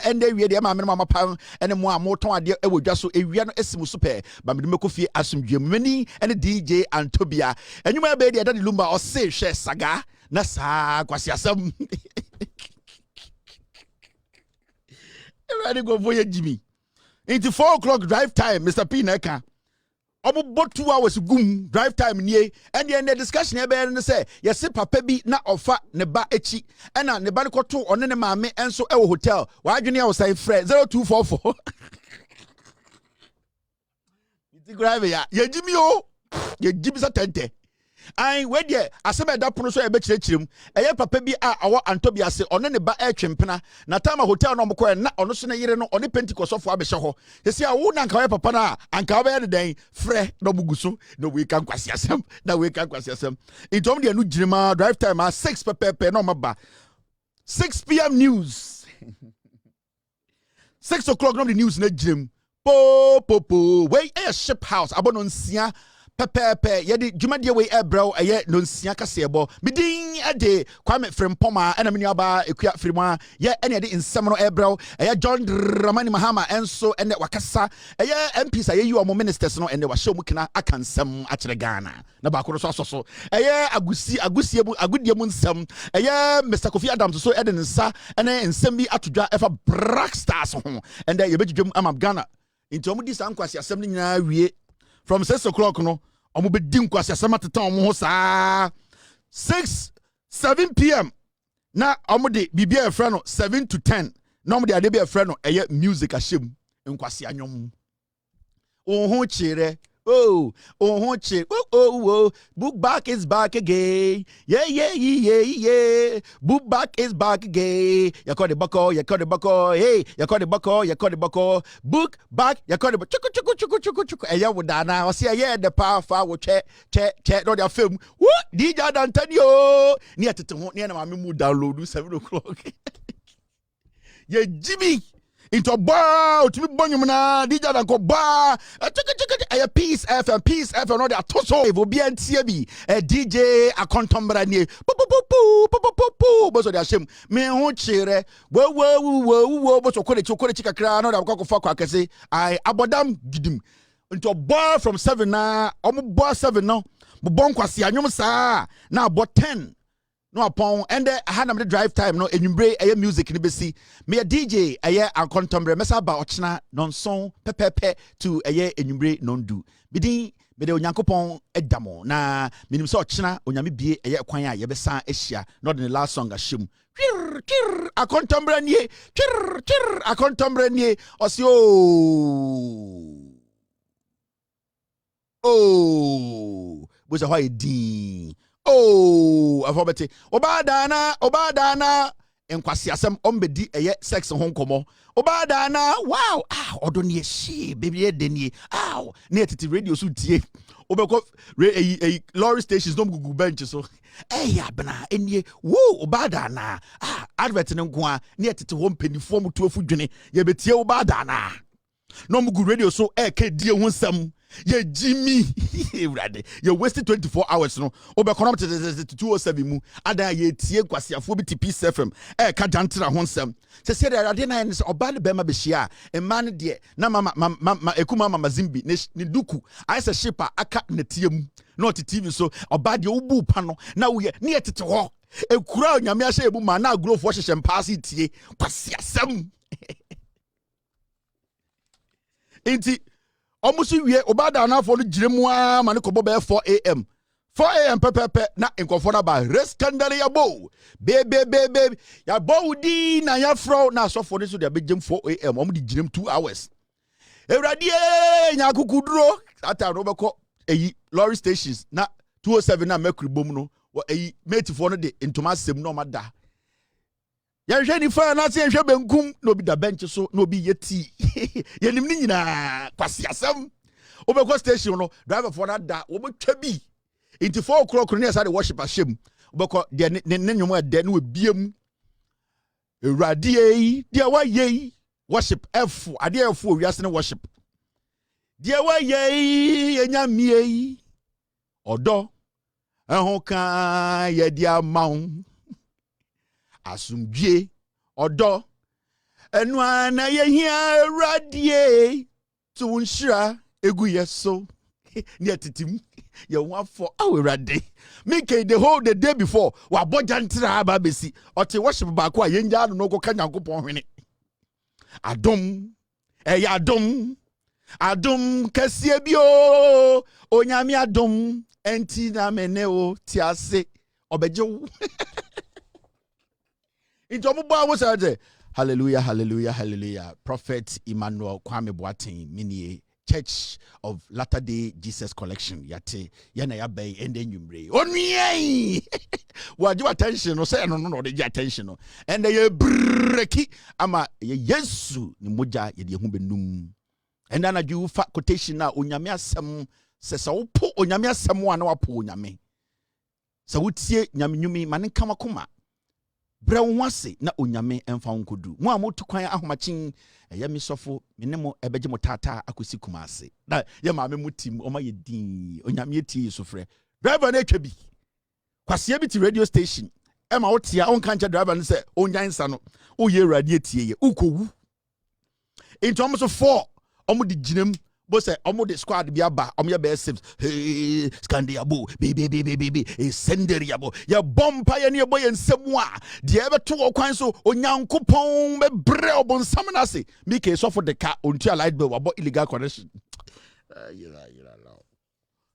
ende wie de ma me mama pan ene mo amoton ade e wodwa so ewia no esimu so pe ba me de mekofie asomdwem mani ene DJ Antobia enwuma be de da lumba o se hwe saga na sa kwasi asam ready go voye Jimmy. Into 4 o'clock drive time, Mr. P. Neka. About 2 hours gum drive time nie and the discussion and say yes papa bi na offer ne ba echi and ne ba ko to one ne maame enso e hotel why dwene ya say friend 0244 It's grave ya ye jimi o ye jimi sa tente ai we de asebe da pono so e be kirekirim eye papa bi awo Antobia se one ne ba etwempena na time hotel no mko na ono so ne yire no one Pentecost of abehye ho se wo na nka we papa na anka we de den frɛ no buguso no we kan kwase asem na we kan kwase asem itom de anu girima drive time 6 pepe no maba 6 p.m. news 6 o'clock no the news na girim po we ship house abono nsia pepe yedi dwumade we ebro no nsia kasebo midin ade Kwame Frimpoma ena menu aba ekua firima ye ene de nsem no ebro John Dramani Mahama enso ene wakasa MPs ayeyi omo ministers no ene wahye omukina akansem akire Ghana na ba ko so asoso agudie mu nsem Mr. Kofi Adams so ede nsa ene nsem bi atodwa efa Black Stars ho ende ye bedwum amam Ghana into omo di sankwase asem ni nyina wie from 6 o'clock no omo be din kwase asema teta omo ho saa 7 p.m. na omo de bibia e frɛ no 7 to 10 na omo de ade be e frɛ no music ahyem nkwase anyom ho chire book back is back again yeah book back is back again you call the buckle hey you call the buckle book back you call the chuku wudana o say the power wo che no their film what DJ Antonio ni atete ho ni na ma me mu download 7 o'clock yeah Jimmy into bar to me bonyum na DJ Danko bar peace FM no dey atoso e vo bia ntie bi DJ akontombra nie bo so dey ashem me ho chire wo bo so kore chikakra no dey akokofo akase I abodam gidim into bar from 7 na omo bar 7 no bo bonkwase anyom saa na abo 10 no upon and I had the drive time no enumbre music ni besi me DJ a contemporary mesa ba ochna non son pepepe to enumbre non do bidin be de onyankopon edamo na minim se ochna onyame bie kwan a ye besa ehia no the last song ashim kir a contemporary nie kir a contemporary nie osio boza why di oh afobete obadana enkwasi asem ombedi eye sex ho nkomo obadana wow odo ne hye baby denie na etiti radio so tie obeko lorry stations no gugu bench so abna enie wo obadana advert ne nko a na etiti ho mpanifo mu tuafu dwene ye betie obadana no mugu radio so die ho nsam ye Jimmy you wasted 24 hours no obekonom 207 mu adan ye tie kwasiafo bi TP FM ka dantra ho nsam se de ade na se oba ne bema be hia man de na mama ekuma mama zimbi ne duku ayese shipa aka na tie mu na TV so oba de ubu pa no na wo ye ne yetete ho ekura onyame ahye ebu ma na agrofo hyehye mpaase tie kwasiasam enti omusu wie obada na afọ no giremu a ma ne kobo be 4 am pepepe na enkofo na ba reskandale ya bo be ya bo di na ya fro na asofo ne so de begem 4 am omu di girem 2 hours ewrade nya akukuduro ata no beko lorry stations na 207 na mercury bom no metifo no de ntoma sem no mada ya hwe ni fa na se hwe benkum no bi da bench so no bi yeti yenim ni nyina kwasi asem obekọ station no driver for that da wo betwa bi into 4 o'clock no say the worship ashem obekọ de ne nyomo de no biem ewrade yi de wa yi worship f ade f owiase ne worship de wa yi enyamie yi odo ehun kan ye di amaun asumdie odo enu ana ye hia radie to nshira egu yeso ni atitim ye wafo awurade make the day before wa boja ntira aba besi ote worship ba ko ayenja no ko kanyankopon hwene adom adom kasie bio onyame adom enti na meneo tiase obeje into mobile was say hallelujah prophet Emmanuel Kwame Boateng minie Church of Latter-day Jesus Collection yate yana ya bay and then yumre onye what you attention no say no dey attention no and they breki ama yesu ni moja ye de hu benum and then adu fa quotation na onyame asem se wo po onyame asem wa na wapo onyame se wotie nyame nyumi mane kama koma bre wonse na onyame emfa nkodu mu amotu kwan ahomachin eya misofo menemo ebeje motata akosi kumase na ye maame mutim o ma ye din onyame etie sofre driver na etwa bi kwase bi ti radio station e ma wotia on kancha driver no se onyansa no o ye radio etie ye ukowu into almost 4 omo di ginem bo say omo de squad bi aba omo ye be sips hey scandiabo baby senderiabo ya bompa ye ne boy nsemu a de ebe to okwan so onyankopon be bre obonsam na se mi ke so for the car onto a light bill abo illegal connection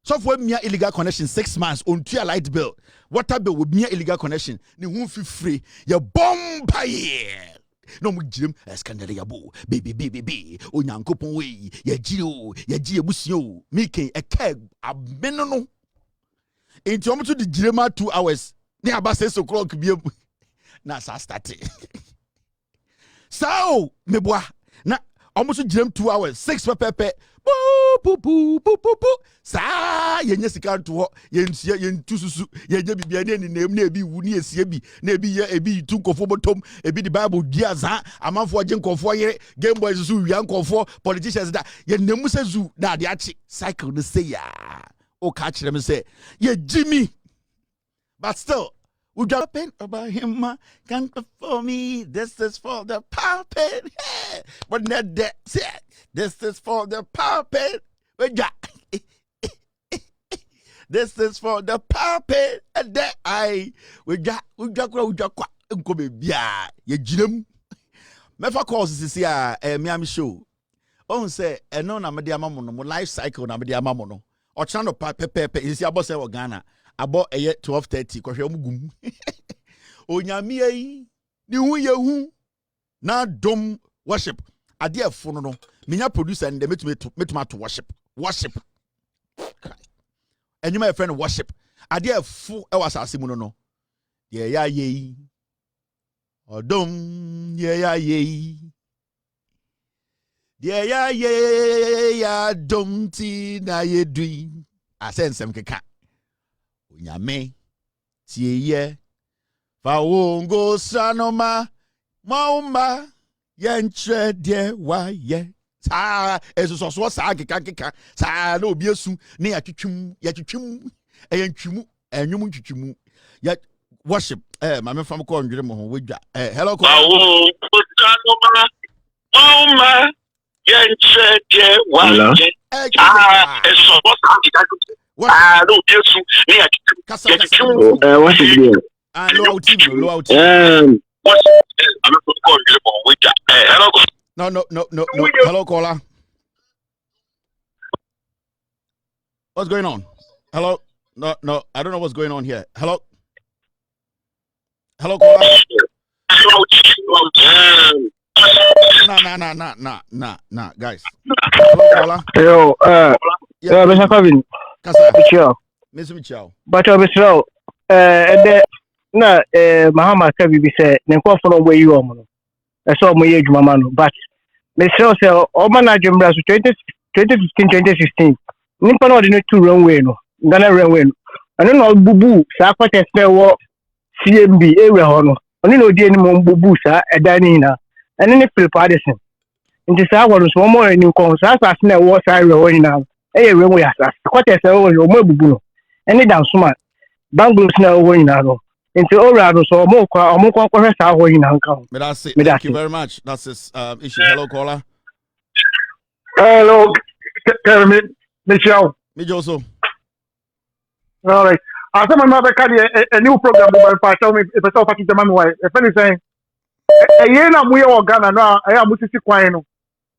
so for me illegal connection 6 months onto a light bill water bill with me illegal connection ni hu fi free ya bompa ye no mu jim eskandale yabo baby onyankopon we ya ji ebusio mike eka abeno no enti omo to di jirema 2 hours ni aba 6 o'clock biem na sa start sao meboa na omo so jirem 2 hours 6 pepe sa yenye sika nto ho yensia yentususu yenye bibia ne nem na ebi wu ne esie bi na ebi ye ebi tu nkofo botom ebi the bible dia za amanfo agye nkofo yere game boys su wia nkofo politicians da ye nemu se zu na ade achi cycle no say ya o ka kire me say ye Jimmy but still we got pen about him can't for me this is for the puppet but not that this is for the puppet we got this is for the puppet and that we got go be bia ye girem me fa course sisi a Miami show on say eno na me de amamo no life cycle na me de amamo no o chan no pepe sisi abo say Ghana abo eye 12:30 kohwe omugum onyame yi ni hu ye hu na dom worship ade afo no menya producer and metuma to worship and you my friend worship ade fu e wasase mu no ye ya ye odom ye ya ye ye ya ye ya dom ti na ye dui asensem keka onyame tie ye fa wongo sanoma mauma yentre de wa ye sa ezo so sa keka sa na obi esu ne yatwitwum eyantwimu enwum twitwimu ya worship mama fam ko ndwere mo ho wedwa hello ko Mama yenche de wa ye ezo so sa keka no yesu ne yatwitwum What is there? low out team. No. Hello, caller. What's going on? Hello? No. I don't know what's going on here. Hello? Hello, caller. Nah, guys. Hello, caller. Yo, Mr. Kevin. Kasa. Miss Michelle. But Mr. Mahama Kabi say, "Nenko follow where you are." I saw my age, mama. But Mr. say, "Oh man, I remember 2015, 2016. Nimpa no dey two runway no, Ghana runway no. I don't know bubu. Sa kwete say wo CMB area ho no. Oni no dey any mo bubu sa edani na. Ene ne Philip Addison. Nti sa wo so mo any kon sa na wo sa area ho na. Eye runway asa. Kwete say wo mo bubu no. Ene dan suma. Banglos na wo nyina no. Into Orado, so more conquerors are going on. But that's it. Thank you very much. That's this issue. Hello, caller. Hello, Kevin, Michelle. Me also. All right. I saw my mother carry a new program, but if I tell me if I talk to the man, why? If anything, a year now we are Ghana now. I am with the Quino.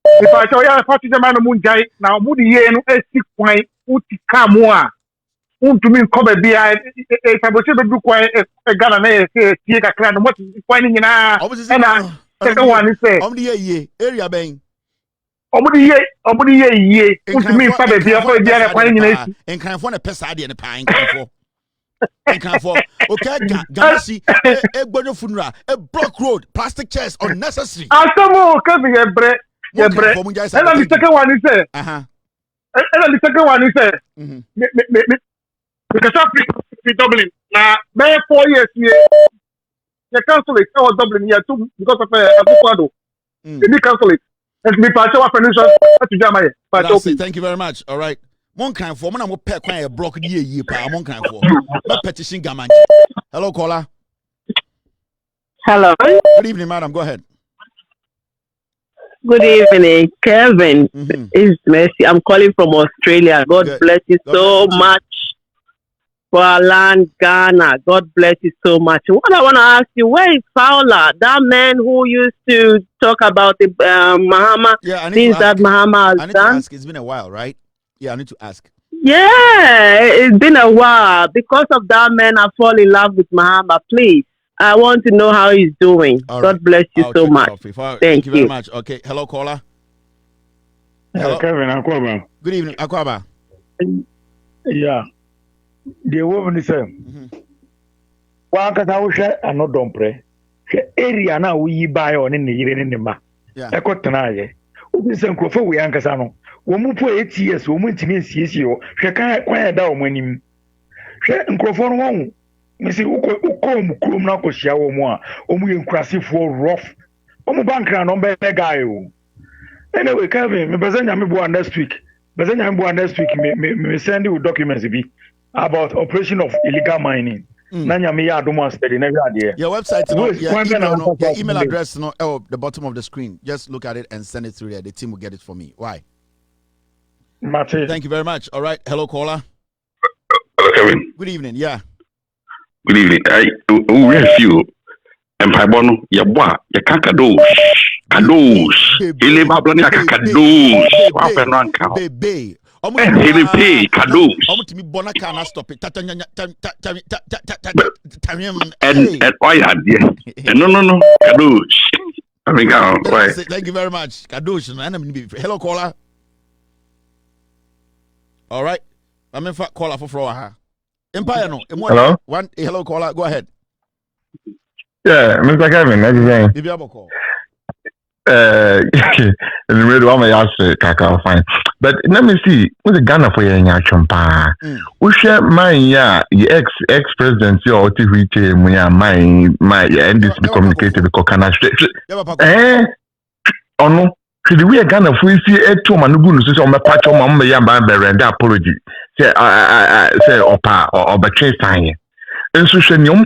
If I tell you, I talk to the man of Munjai now, Moody Yen, a sick wine, Utikamua. To me, come be I do quite a Ghana, take a crown. What is finding in our second one is say, on the area bang. Omudi ye, put me probably and can find a pesadi and a pine for. And can for okay, Ganasi, a bonnet funeral, a block road, plastic chairs, unnecessary. I some more coming a bread, and the second one is say, and the second one is say, because of Dublin now, may 4 years here. The council is all Dublin here too because of Avocado. The council is and me part of financial to Jamaica. Thank you very much. All right. One kind for one, I'm a block year per one kind for petition gaman. Hello, caller. Hello. Good evening, madam. Go ahead. Good evening, Kevin. It's Mercy. I'm calling from Australia. God bless you so much. For our land, Ghana. God bless you so much. What I want to ask you, where is Fowler? That man who used to talk about the Mahama, things that Mahama has done? Ask. It's been a while, right? Yeah, I need to ask. Yeah, it's been a while. Because of that man, I fall in love with Mahama. Please, I want to know how he's doing. All God bless you so much. Thank you very much. Okay, hello, caller. Hello, Kevin Akwaba. Good evening, Akwaba. Yeah. The woman is saying, "One can I share and not don't pray. Area now we buy on in the year in the ma. Echo tonight. We send Crawford we Ancasano. Woman put 8 years, woman to me, see you. She can't quiet down when him. She and Crawford won't. Missy Ukom, Krumnako, Shaw more, we crassy for rough. Bank on better guy. Anyway, Kevin, me present I'm next week. Present I'm next week. Me send you documents about operation of illegal mining. Nanya me ya do one steady never idea. Your website, your email address, the bottom of the screen. Just look at it and send it through there. The team will get it for me. Why? Mate. Thank you very much. All right. Hello, caller. Hello, Kevin. Good evening. Yeah. Good evening. We have you. And Pabono, ya bois, ya cacados. Cados. Il est pas blonde, ya cacados. Bébé. Ele pay cadeaux. To me, Bonaka na stop it. And why had no cadeaux. I mean, right. Thank you very much. Cadeaux. Hello, caller. All right. I'm in fact caller for Froha. Empire no. Hello? Hello caller, go ahead. Yeah, Mr. Kevin, everything. Bibi aboko. In the middle of my house, Kaka, fine. But let me see, what's the Ghana for you? We share my ex-president, your TV, my NDC communicated with Kokana Street. Oh no, should we Ghana for you see a two manugun on my patch on my yamba and apology? Say, say, opa or betray time. And so, she knew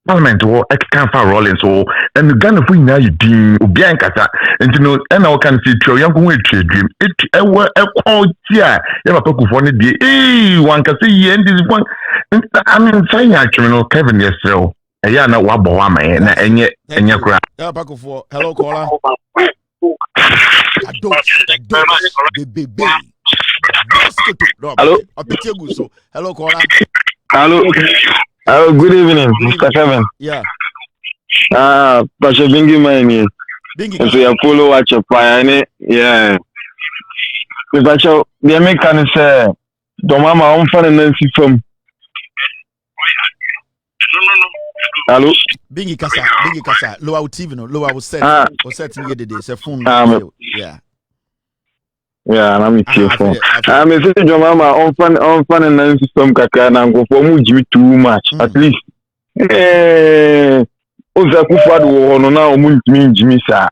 Parliament or ex-canfa rolling so and Ghana for now you do Bianca and you know and I can see your young way to dream it a call yeah you have a poke for the one can see and this one I mean saying actually Kevin yes so yeah no wabo and yet cry hello caller hello caller hello, good evening, Mr. Kevin. Yeah. Pastor Bingi Mani. Bingi. So you follow watch your fire, yeah. Pastor, the American say, "Don't mama, I'm finding Nancy from." Hello. Bingi kasa. Lower TV no, lower was set. Was set in the day. Say phone. Yeah. Yeah, I'm with you. I'm a city your mama on fun and Nancy from Kaka and go for Muji too much. At least. Oza Kufad will now move me, Jimmy, sir.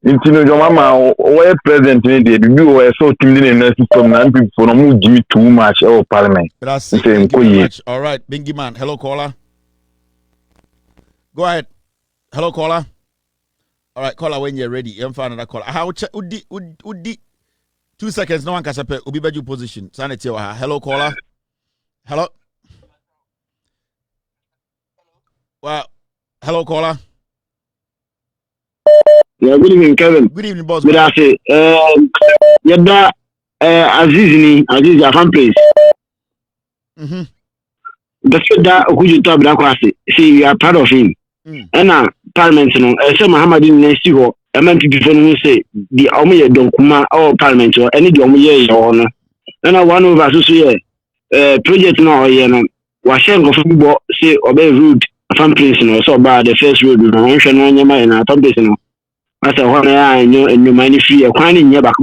Into your mama, where present in the you were so timid and Nancy from Nancy for Muji too much. Oh, Parliament. That's it. All right, Bingy man. Hello, caller. Go ahead. Hello, caller. All right, caller, when you're ready. I'm finding another caller. How Udi. 2 seconds, no one can say, Ubi Baju position. Sanity. Hello, caller. Hello. Well, hello, caller. Yeah, good evening, Kevin. Good evening, boss. Good afternoon. Yada, Aziz, your fan place. That's that who you talk about. See, you are part of him. And now, Parliament, some Muhammad in Nesiho. I meant to be who say the Omi Donkuma or Parliament or any Domi or no. And I one of us who say project now, Washen of football say obey rude fan place so bad the first road with mention on your mind and top business. As a one I know and you mind free a quine in your back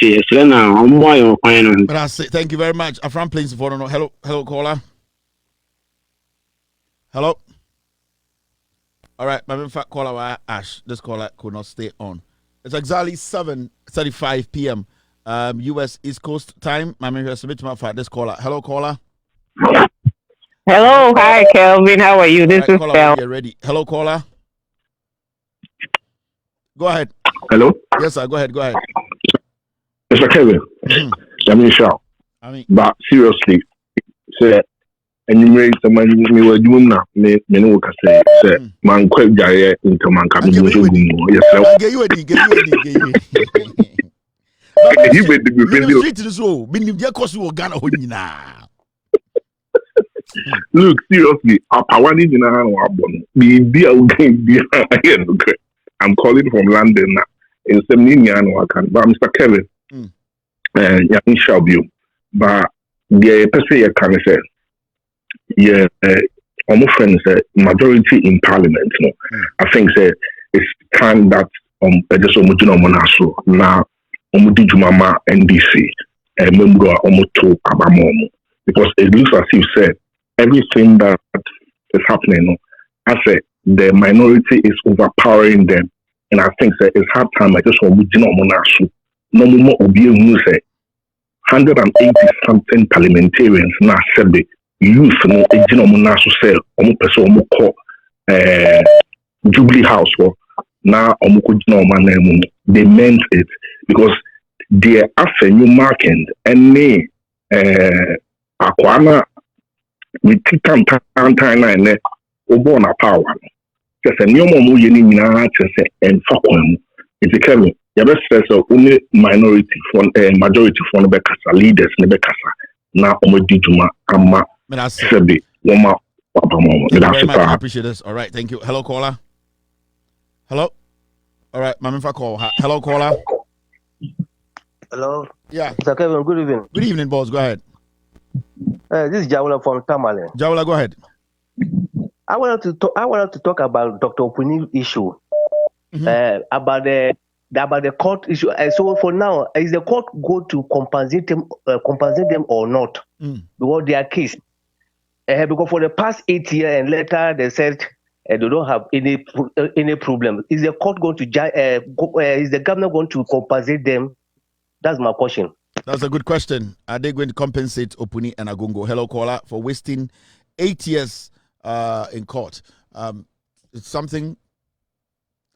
say Selena or more quine. But I say thank you very much. A fan place for no hello caller. Hello. All right, my fact caller Ash. This caller could not stay on. It's exactly 7:35 p.m. U.S. East Coast time. My man submit my fact. This caller. Hello, caller. Hello, hi Kelvin. How are you? This is Kel. Get ready. Hello, caller. Go ahead. Hello. Yes, sir. Go ahead. Mr. Kevin. But seriously, say. And you made some money we were doing now. Me no can say man quite jare into man can do yourself. Get you You made the video. Street is so. Been there cause you Ghana honina. Look, seriously, I'm calling from London now. In 17 years, but Mr. Kevin, young shall you. But the person can say. Yeah, almost friends majority in parliament. No, I think it's time that just monaso now jumama NDC member to abamomo because it looks as if said everything that is happening. No, I say the minority is overpowering them, and I think it's hard time. I just want monaso no more obi 180 something parliamentarians now said youth no ejina mo na so sell omo pese omo ko Jubilee House na omo ko jina omo na mu they meant it because they after new marking any akwana we take time na obo na power just any omo ye ni nyina just en fakon it's a Kevin you best say so only minority for majority for no be kasa leaders ne be kasa na omo dijuma ama I appreciate this. All right, thank you. Hello, caller. Hello. All right, my call. Hello, caller. Hello. Yeah. Mr. Kevin, good evening. Good evening, boss. Go ahead. This is Jawula from Tamale. Jawula, go ahead. I wanted to talk about Dr. Opuni issue. About the court issue. So for now, is the court going to compensate them or not? Because their case. Because for the past 8 years and later they said they don't have any problem. Is the court going to is the government going to compensate them? That's my question. That's a good question. Are they going to compensate Opuni and Agongo? Hello, caller, for wasting 8 years in court. It's something.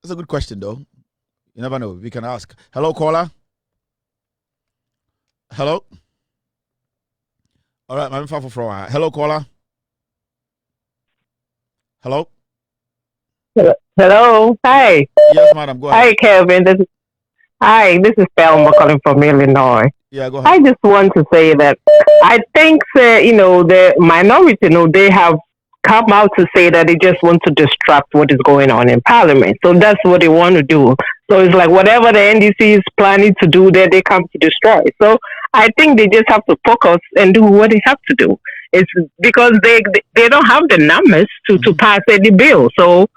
That's a good question, though. You never know. We can ask. Hello, caller. Hello. All right, I'm far from. Hello, caller. Hello. Hello. Hi. Yes, madam. Go ahead. Hi, Kevin. This is Thelma calling from Illinois. Yeah, go ahead. I just want to say that I think the minority, they have come out to say that they just want to distract what is going on in Parliament. So that's what they want to do. So it's like whatever the NDC is planning to do, there they come to destroy. So I think they just have to focus and do what they have to do. It's because they don't have the numbers to pass any bill. So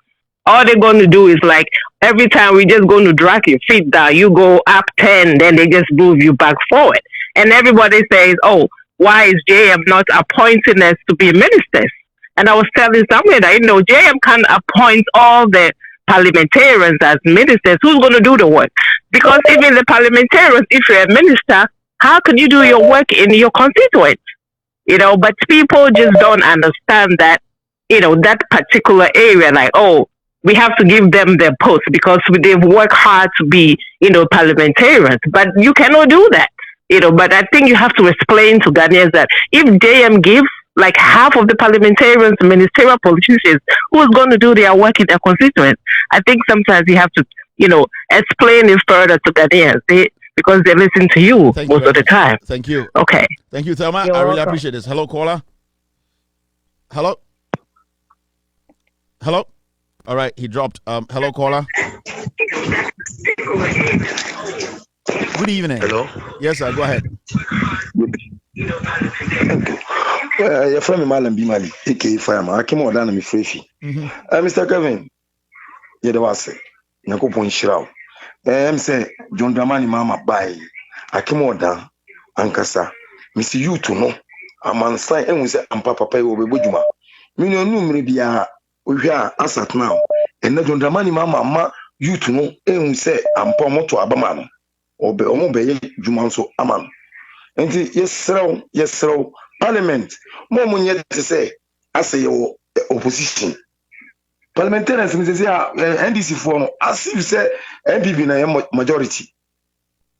all they're going to do is like every time we're just going to drag your feet down, you go up 10, then they just move you back forward. And everybody says, oh, why is JM not appointing us to be ministers? And I was telling somebody that, JM can appoint all the parliamentarians as ministers. Who's going to do the work? Because even the parliamentarians, if you're a minister, how can you do your work in your constituents? But people just don't understand that, that particular area, like, oh, we have to give them their post because they've worked hard to be, parliamentarians. But you cannot do that, But I think you have to explain to Ghanaians that if JM gives like half of the parliamentarians, ministerial politicians, who's going to do their work in their constituents? I think sometimes you have to, explain it further to Ghanaians because they listen to you most of the time. Thank you. Okay. Thank you, Thelma. I really appreciate this. Hello, caller. Hello. Hello. All right, he dropped. Hello, caller. Good evening. Hello. Yes, sir. Go ahead. Your friend Malam Bimali, aka Fireman. I came on down to me free. Mr. Kevin, yeah, the was it. Nakopon Shroud. Say John Dramani Mama by. I came on down. Ankasa. Miss you to know. I'm on sign and we say, I'm Papa Pay over Bujuma. Million maybe we are asset now. And John Dramani Mama, you to know, and we say, I'm Pomo to Abaman. Or be Omobe Jumanso Aman. And yes, sir, Parliament. More yet to say, I say your opposition. Parliamentarians, NDC for as you say, MPP na majority.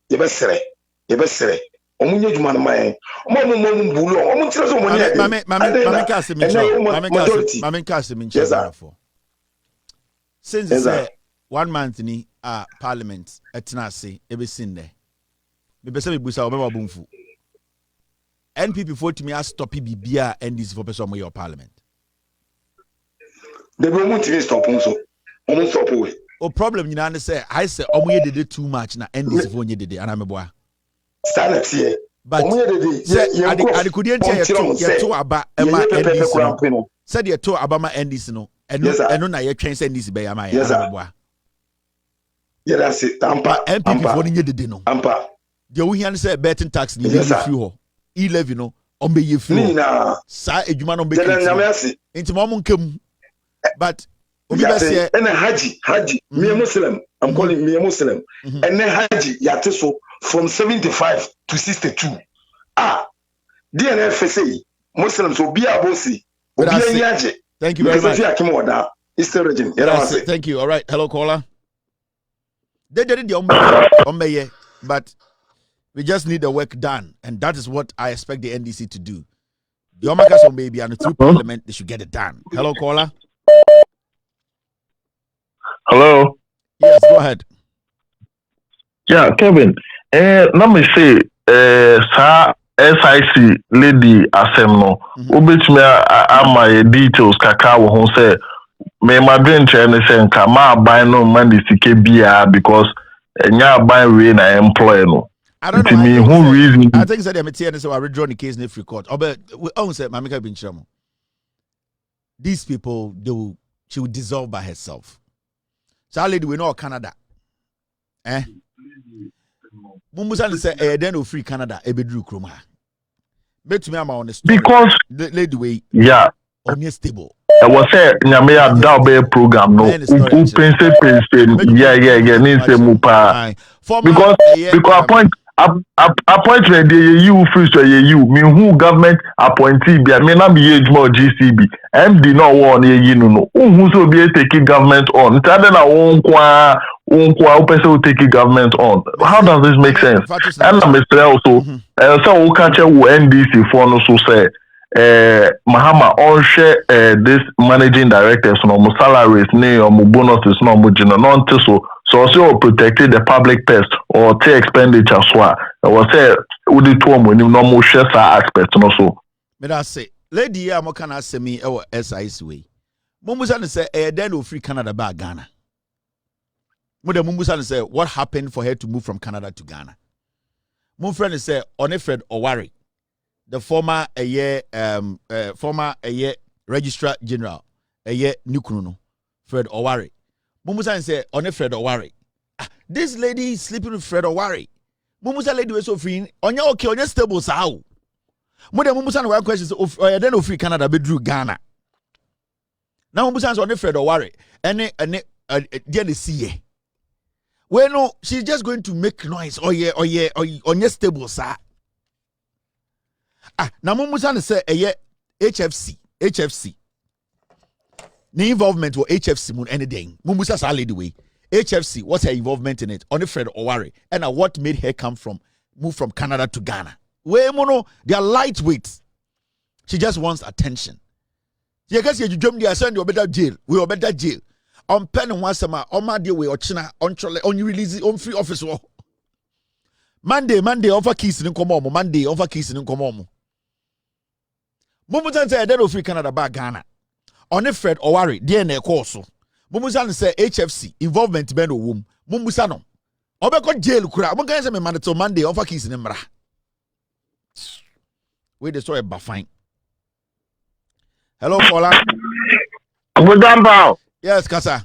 You best say. Omunye Juman my Momo since it's 1 month ni Parliament etinase ebe sinde. Me pese me busa obema bumfu. NPP for to me as stop bibia NDC for person your Parliament. They will want to stop so. Almost stop away. O problem you know say I say omuye did too much na NDC for nye did and ameboa. Stand here. But I couldn't tell you to about Emma NDC. Said you to Abama NDC no. And no na ye train send this be ama ya. Yeah, that's it. Ampa. MPP for nye did no. Ampa. The we hear say betting tax ni ye free E11 no on be ye free. Sa edwuma no be kiti. Inti mo nkam. But obi be say and Haji me a Muslim. I'm calling me a Muslim. And then Haji yateso from 75 to 62. DNFSA Muslims will be a bossy. Thank you very much. Thank you. All right. Hello, caller. They did the but we just need the work done, and that is what I expect the NDC to do. The Omakas maybe and through Parliament they should get it done. Hello, caller. Hello. Yes, go ahead. Yeah, Kevin. Let me say, SIC lady Asemno. Ubitme my details kakao who say me my dream train say kama buy no money CKBA because nya buy we na employ no. I don't know. Who reason? I think that I'm so I withdraw the case in free court. But we own said Mamika Binchamo. These people, she will dissolve by herself. So our lady we know Canada. Mumusan say then free Canada ebedru kroma. Bet me am on the story. Because lady way on your stable. I was say nyame double program no who pense yeah need say mupa because appointment you free so you me who government appointee be me na be age more GCB MD no one no who so be taking government on tell na won kwa person take government on. How does this make sense? And I'm also so we catch NDC for no so say Mahama on share this managing directors no mo salaries ne or mo bonuses no mo jina non so also protected the public pest or take expenditure so I was say we the two mo no mo share sa aspect no so me da say lady ya mo kana asemi e wo SIS way mo musa ne say then o free Canada ba Ghana mo de mo musa ne say what happened for her to move from Canada to Ghana mo friend say Onefred Owari the former registrar general Nukunu Fred Owari. Mumusa say on Fred Owari. This lady is sleeping with Fred Owari. Mumusa lady was so free. On your okay, on your stable sao. Mumusa no questions of then free Canada bedru Ghana. Now Mumusa on Fred Owari. And dear see. Well no, she's just going to make noise. On your stable sa. Na Mumusa say HFC. The involvement with HFC moon anything. Mumusa sa lady way. HFC, what's her involvement in it? Only Fred Owari. And what made her move from Canada to Ghana? Way mono, they are lightweight. She just wants attention. You guys you jump there, send you better jail. We are better jail. On pen and once a on my day way or China on you release on free office. Monday offer keys in Komomo. Monday offer keys in Komomo. Mumusan say then free Canada back Ghana. On Fred Owari, DNA course. Mumusan say HFC involvement ben o wom. Mumusa no. Obeko jail kura. Mo kan say me man to Monday offer keys in mra. We the story ba fine. Hello Paula. Good Yes, Kasa.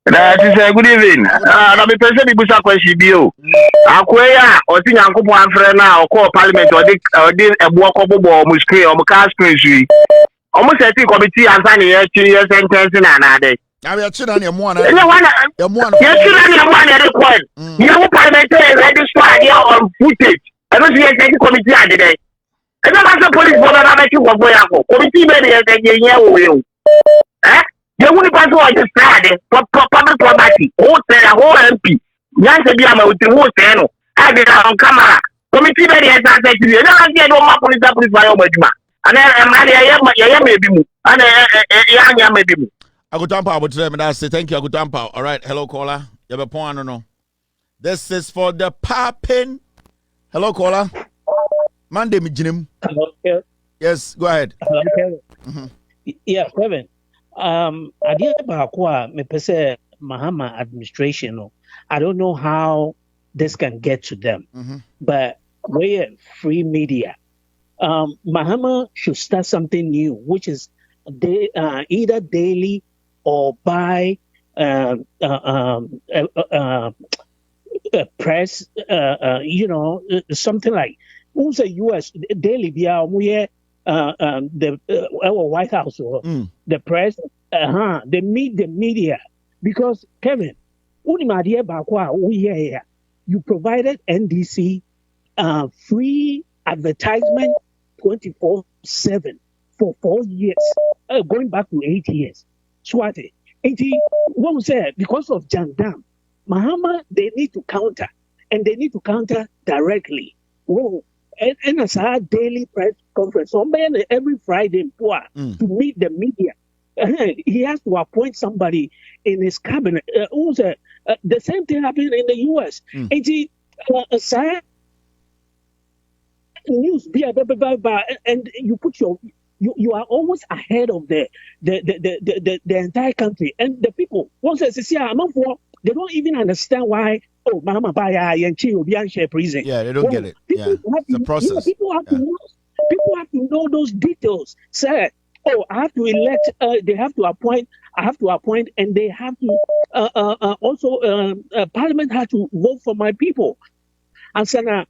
That is a good evening. Na me person bi busa question bi o. Akoya o ti Nyankopon afre na o call parliament o de ebo kobobo o screen o cast screen sui. O mo set committee answer na ye sentence na na dey. Na we chira na emo na. Ye chira na emo na dey call. You parliament register here on footage. I don't see a committee ade dey. E na ma police for na make you go ya ko. Committee be dey ye wo. You wouldn't pass all this Friday for public property. Who said a whole MP? Yan said, I'm with the whole channel. I did on camera. Committee very as I said to you. I get no more police by Omajuma. And I am maybe move. And I am maybe move. I go tamper about them and I say thank you. I go tamper. All right. Hello, caller. You have a point or no? This is for the popping. Hello, caller. Monday, me Jim. Hello, Kevin. Yes, go ahead. Hello, Kevin. Yeah, Kevin. Idea about me pese Mahama administration. I don't know how this can get to them, but we're free media. Mahama should start something new, which is either daily or by press. Something like who's a U.S. daily via the White House or the press, they meet the media because Kevin, you provided NDC free advertisement 24/7 for 4 years, going back to 8 years. Swati, what we say because of Jandam, Mahama, they need to counter, and they need to counter directly. Whoa. And as our daily press conference, every Friday to meet the media. He has to appoint somebody in his cabinet. The same thing happened in the U.S. News, and you put you are always ahead of the entire country. And the people, once they say, they don't even understand why oh, Mama Baya and Chi will be on prison. Yeah, they don't get it. Yeah, it's a process. People have to know. People have to know those details. Sir, oh, I have to elect. They have to appoint. I have to appoint, and they have to also. Parliament has to vote for my people, and so now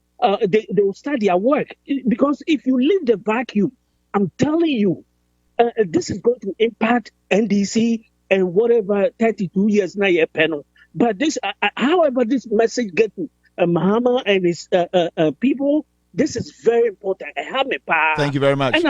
they will start their work. Because if you leave the vacuum, I'm telling you, this is going to impact NDC and whatever 32 years now your panel. But this, however, this message get to Mahama and his people. This is very important. Thank you very much. And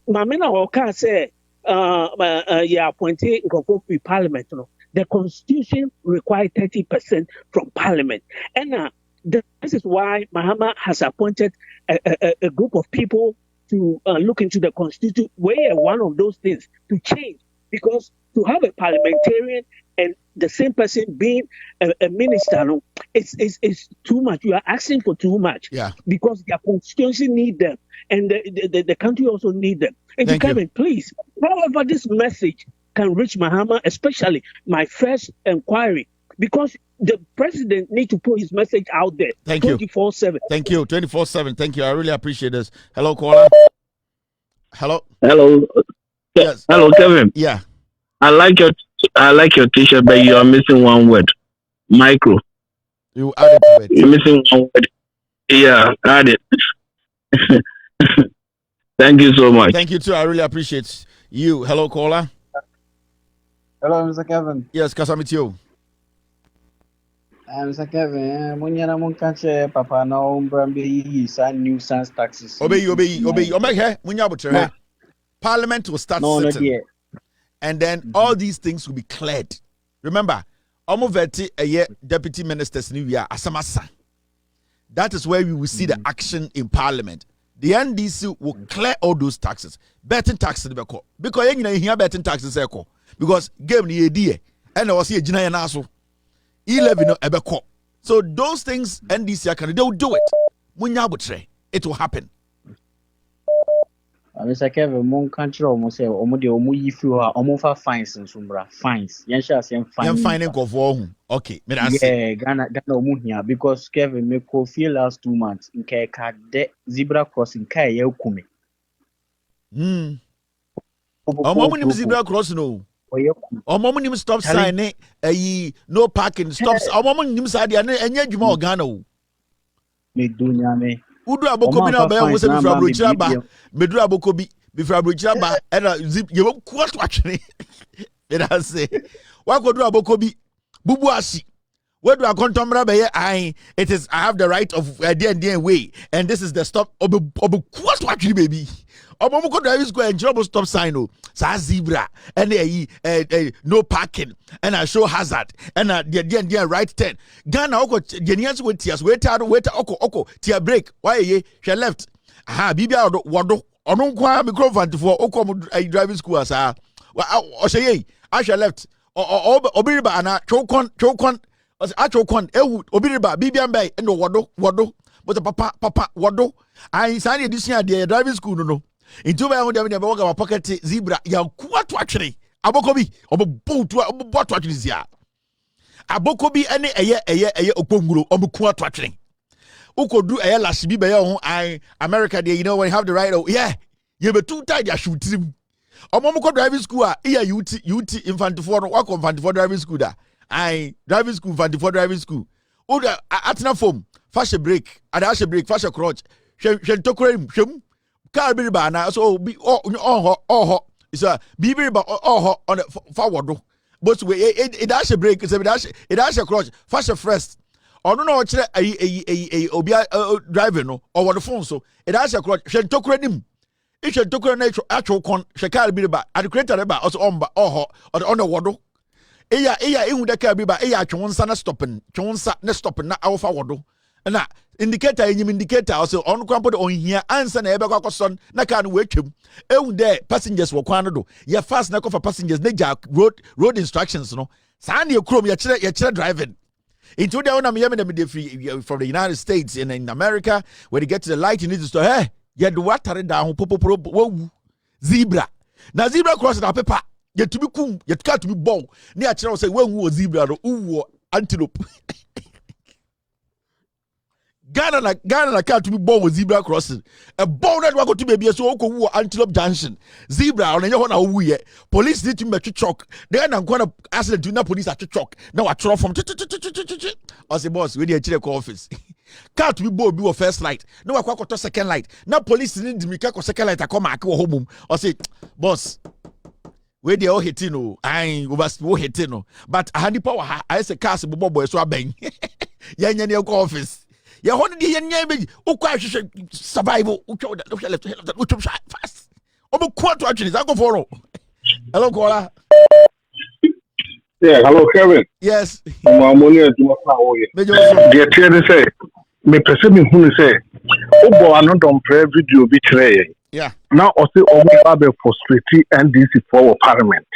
Mamina Oka say, yeah, appointed in Parliament. You know, the Constitution requires 30% from Parliament, and this is why Mahama has appointed a group of people to look into the Constitution. Where one of those things to change, because to have a parliamentarian and the same person being a minister, no, it's too much. You are asking for too much. Yeah. Because their constituency need them, and the country also need them. And Thank Kevin, please, however this message can reach Mahama, especially my first inquiry, because the president need to put his message out there. Thank you. 24/7. Thank you. 24/7. Thank you. I really appreciate this. Hello, caller. Hello. Hello. Yes. Hello, Kevin. Yeah. I like your t-shirt, but you are missing one word. Micro. You added to it. You're missing one word. Yeah, add it. Thank you so much. Thank you too. I really appreciate you. Hello, caller. Hello, Mr. Kevin. Yes, Kasamit you. Mr. Kevin, when you're not catch Papa now, Bramby, sign new sans taxes. Obey. When you Parliament will start sitting. And then all these things will be cleared. Remember, Omoveti a year deputy ministers new year Asamasa. That is where we will see the action in Parliament. The NDC will clear all those taxes. Betting taxes because you hear betting taxes because game the idea and I was here Jina Naso 11 ebeko. So those things NDC can they will do it. It will happen. Mr. Kevin, mon country almost say omo de omo yi fi ha omo fa fines nsumbra fines. Yen sha say fine. Yen fine go for okay, me dan say. Yeah, Ghana omo hia because Kevin me ko feel last 2 months nke ka de zebra crossing kai ye kume. Omo nim zebra crossing no. Omo nim stop sign no parking stops. Omo nim say dia enye adwuma o Ghana o. Me dunya me Udu abokobi na ba wo se bifra brochira ba meduru abokobi bifra brochira ba e na zip ye ku ato atwene e da say wa kodu abokobi bubu asi wedu akontomra be ye I it is I have the right of the way and this is the stop obu ku ato atwene baby obomu ko driving school and job stop sign o sa zebra and no parking and I show hazard and the right turn Ghana oko genius with tears wait oko tear break why ye she left bibia wodo ono kwa microphone for oko driving school asa o say ye I she left obiriba ana chokon achokon ewu obiriba bibia mbay and wodo but papa wodo I sign edition the driving school no into my own never pocket zebra ya kuatu actually abokobi obobutu obobutu actually zia abokobi ene eye okponguro obokuatu actually ukodu eye lashibi be ho I America there you know when you have the right yeah you be too tired ya shoot him omomko driving school iya UT infant for work infant for driving school da I driving school infant for driving school oda atna form fashion break adashe break fashion crotch hwen tokorem hwem car be ba na so be oh it's a bibi ba oh on forward but we it dash a break it dash a cross fast first or no kire a obi driving no or the phone so it dash a cross hwe tokura nim it hwe tokura na atwo kon hwe car be ba at creator ba also on ba oh on the wodo eya ehu de car be ba eya atwo nsa na stopping na stopping na awofa wodo na indicator enyim indicator also on kwampo de on here answer na ebe kwakoson na ka no wetwem ehu de passengers wo kwan no do ye fast na for passengers na ja road instructions no sa na ekrom ye kire driving into the one am yem dem from the United States and in America when you get to the light you need to stop hey ye do water down popoporo wo zebra na zebra cross na paper ye to be kum ye to be ball na ya kire say wo zebra no uwo antelope. Ghana can't be born with zebra crossing. A born that go to be so who antelope junction. Zebra on your own. Police need to make chalk. Then I'm going to ask the do police at chalk. Now I throw from I say, boss, we need to check office. Can't be born be first light. No, I got to second light. Now police need to make a second light. I come back home. I say, boss. Where they all hitting no, I was hitting no. But a handy power, I say, cast bobo boy so bang. Yan office. Ya hon di yan nyabe o kwa survival o twa left o twa fast o be kwa to actually go for hello Kola. Yeah, hello Kevin. Yes. Mamoni e tuma fa o ye. Get here they say me person me hu say o bo anodom pre video bi kire ye. Yeah. Now o say o mo ba be frustrate NDC for parliament.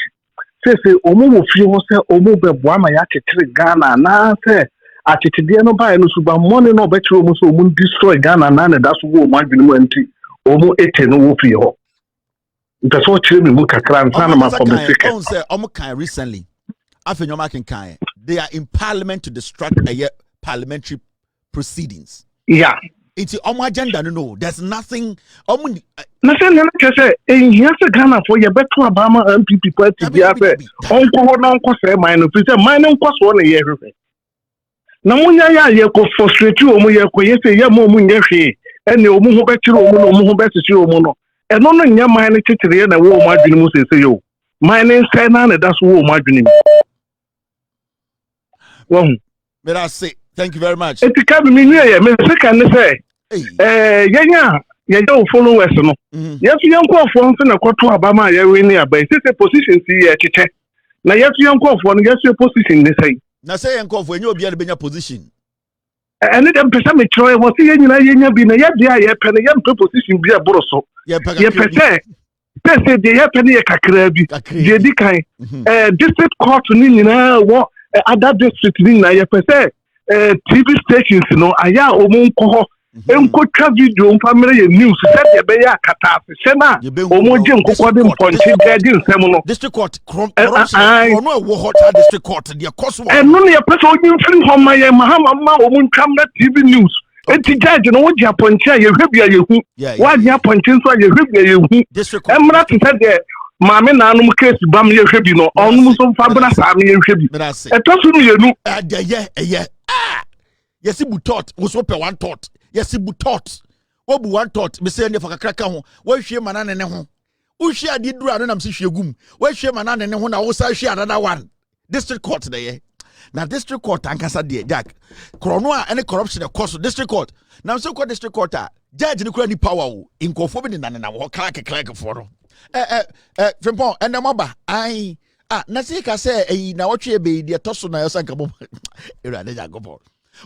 Say o mo wo fi ho say o mo be bo ama ya kekere Ghana na say atitide no ba no suba money no be kire o mo so o mo destroy Ghana na that's wo mo adwene mo anti o mo ete no wo fi ho. That's what kire me mo kakra nsa na ma for the second. On say o mo kan recently afenyoma kan they are in parliament to distract parliamentary proceedings. Yeah. It's on my agenda, no. There's nothing. Nothing. Like say, here's a Ghana for your better Obama MPP party. Uncle say mine. If you say mine, uncle one year. Now, when you go frustrate you, you say, yeah, more moon, and you move back to Omo, back to Omo. And no, your mind is to the war, my dream say, you. My name is Kanan, that's war, my dream. Well, but I say, thank you very much. It's coming in here, Mr. Can say. Yeah, follow us. No, yes, young call for one thing. A quarter of Obama, you're in here, but it's a position. See, now, yes, young call for one, yes, your position. They say. Now, say, young call for you, be in your position. And it doesn't make sure was seeing you, you've been a year, penny, young position, be a brosso. Yeah, say they have penny a cacrabi, JD kind, district court to Nina, what other district in Naya per se. TV stations, aya omunko enkotra video family news said the beya kata sema omonje nkokwa de ponche gadi nsem no district court no wo hot district court the course no ne person onye mfiri ho ma ye mahama omuntwam na TV news enti judge no wo dia ponche ye hwebia ye hu wa dia ponche so ye hwebia ye hu emra to said the maame naanum case bam ye hwebi no onum so fabra sa me ye hwebi etosu no ye nu eye yes, you thought was open one thought. Yes, you thought. What one thought? Me say ne for kakra ho. What share manana ne ho. Who share did do and am see gum. What share manana ne ho na wo say share another one. District court there. Now district court ankasa there Jack. Krono any corruption course district court. Now so called district court judge ni kura ni power in conformity na wo crack for no. Frimpon and the maba ai na say ka say na what be the toso na yosanka bom. Era de jagobo.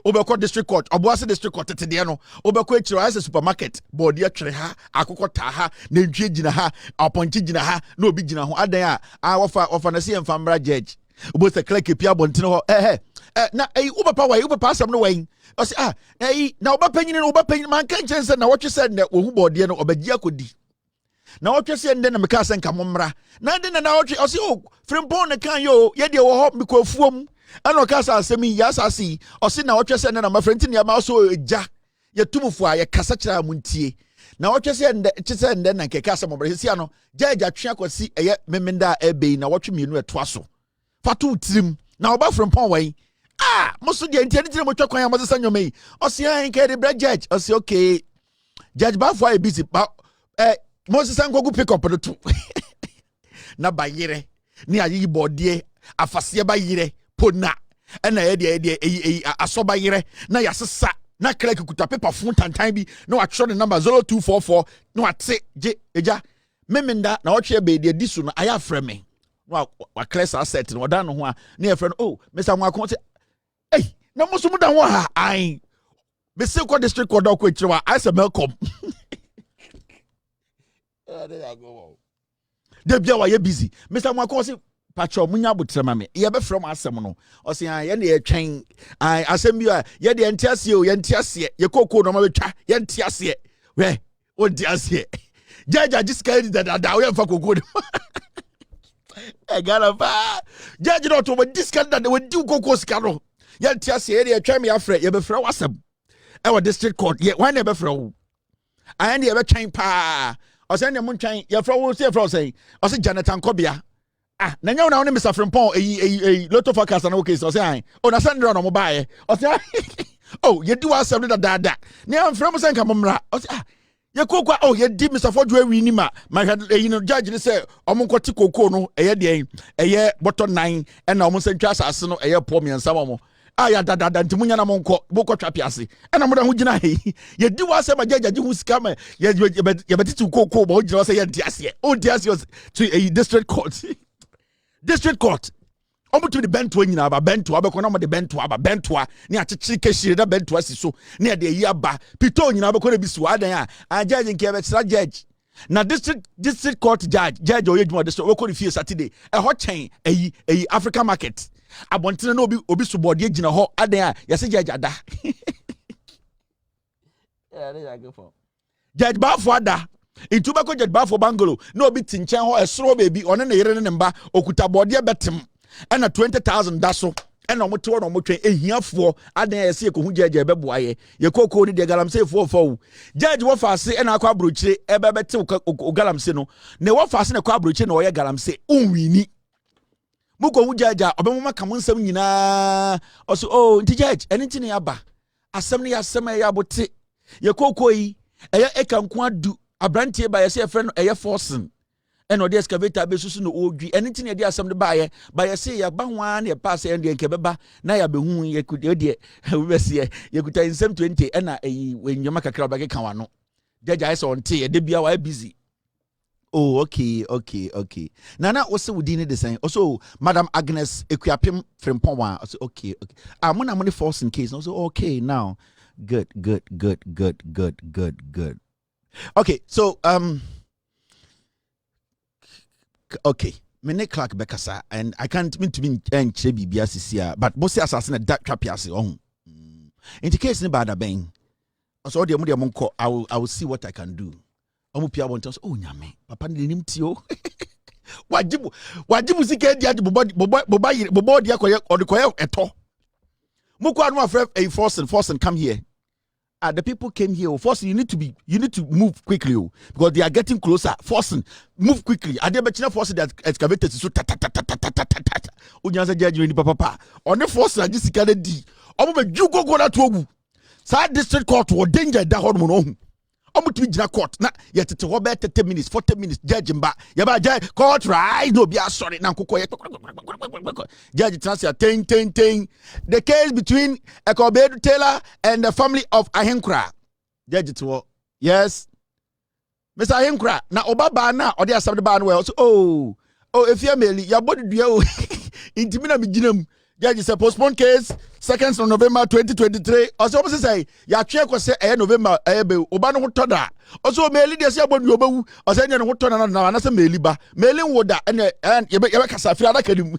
Obeko district court oboase district court tete no obeko ekiro as supermarket board ya twere ha akokota ha na ntwe gina ha aponti gina ha na obi gina ho adan a wofa na see mfamra judge obose clerk pia bontene ho na ubepa asem no wen o se na obepanyin man kan chense na wotwe said na ohu board no obagi akodi na wotwe se nde na meka se nka momra na nde na wotwe o se frimpon na kan yo ye de wo ho mikofuom ano kasa asemi ya asasi o se na wotwe se na ma frenti ne ma so eja ye tumufo a ye kasa kira muntie na wotwe se nde chise nde na keka asem obere sia no jaja twe akwasi eye memenda ebe na wotwe mienu eto aso fatu tirim na oba frimpon wen musu de ntie ntie mo twa kwan ya mo se nyome o se an ke de bread judge o se okay judge ba for a busy ba mo se san gogu pick up the two na bayire ni ayi bodie afase ba yire pona na ye de asoba yire na yasesa na clerk kuta paper phone tantan bi na wa tro the number 0244 na wa te je eja memenda na wo twe be de disu no aya frame wa class asset no da no ho a na ye friend Mr. Mwakon say na musu mu da ho ha ai be se ko district court ko ekire I say welcome there you go de bia wa ye busy Mr. Mwakon say patcho munya botrema me ye be from asem no o se ye na ye twen asem bi ye de entiase ye entiase ye kokko no ma betwa ye entiase we o di ase jaja jiska da we fa kokko gara ba jaja no to diska da we di kokko ska no Yet Tias area, try me afraid, you be for WhatsApp. Our district court, yet one never throw. I ain't ever chain pa. I send your moon chain, your fro will say, I said Jonathan Kobia. Ah, now you know, Mr. Frimpon, a lot of forecast and okay, so say, oh, I send on mobile. Or say, oh, you do us something that. Now I'm from Sankamra. You cook, oh, you did Mr. Ford, we nima. My head, judge, they say, Omonko Coco, no, a year, bottom 9, and almost a class as no, a year poor me and some more. Aya da Timunya na monko boko trapiase ena mo da ho gina he ye di wa se ma jaja hu scam ye beti koko bo gina say ye diase o diase to a district court omo to the bento nyina aba bento abeko na mo de bento aba bento a ne achichi keshire da bento asi so ne de yi aba pito nyina abeko na bisu adan a judge nke be tra judge na district court judge oyedwuma district we ko the fie Saturday e ho chen eyi African market abontene no obi subode gina ho adan a yese judge ada yeah they are go for judge bafo ada intuba ko judge bafo bangalo no obi tinchen ho esoro baby one na yere ne mba okuta bode betem ena 20,000 daso ena omote wo no omotwen ehiafo adan a yese ko hu judge ebeboaye ye kokko ni de galamse fo judge wo faase ena akwa brochire ebebete o galamse no ne wo faase ne kwa brochire na oye galamse unwini muko hu judge obemo maka mo nsam nyina oso oh nti judge eni nti ne aba asem ne yasem ya bote ye kokko yi eye ekanko adu abrantie ba yese efre no eye forcing eno de excavator be susu no odwi eni nti ne de asem de ba yese ya ba hwa na ye pass en de nke beba na ya behu ye kude de we bese ye kuta nsem 20 ena eyi wennyoma kakra ba ke kan wano judge ayese on te ye de bia wa busy. Oh, okay. Nana also within the design. Also, Madam Agnes Equiapim Frimpon. Also, okay. I'm money force in case. Also, okay now. Good. Okay, so okay. Mene Clark Bekasa, and I can't mean to be Chebi Biasisia, but most assassin at that trapiasi on. In the case in Bada Bang, also the Mudia Monko, I will see what I can do. Omupia won't us, oh, nyame, papa nim tio. Wajibu sike dia bobo dia koye or the koye eto. Muko anu afre a force and come here. The people came here. Forcing, you need to move quickly because they are getting closer. Forcing, move quickly. Are they better forcing that excavators so ta. Unyansa judge ni papa. On the force I just get di. Omo be go na to. Sa district court wo danger da hod mo no. Omo to jina court na yet to 30 minutes 40 minutes judge mba ya ba judge court right no be sorry na nkoko judge transfer ten the case between Ekobedu Taylor and the family of Ahenkra judge to yes Mr. Ahenkra na obaba na odi asam de ba no so oh efiameli ya body dua o intimina mi ginam judge say postpone case 2nd of November 2023 also say ya twe ko say November be oba no toda also meli de say abonu obawu o say ne no toda na say meli ba meli woda and ye be kasa fira da kadim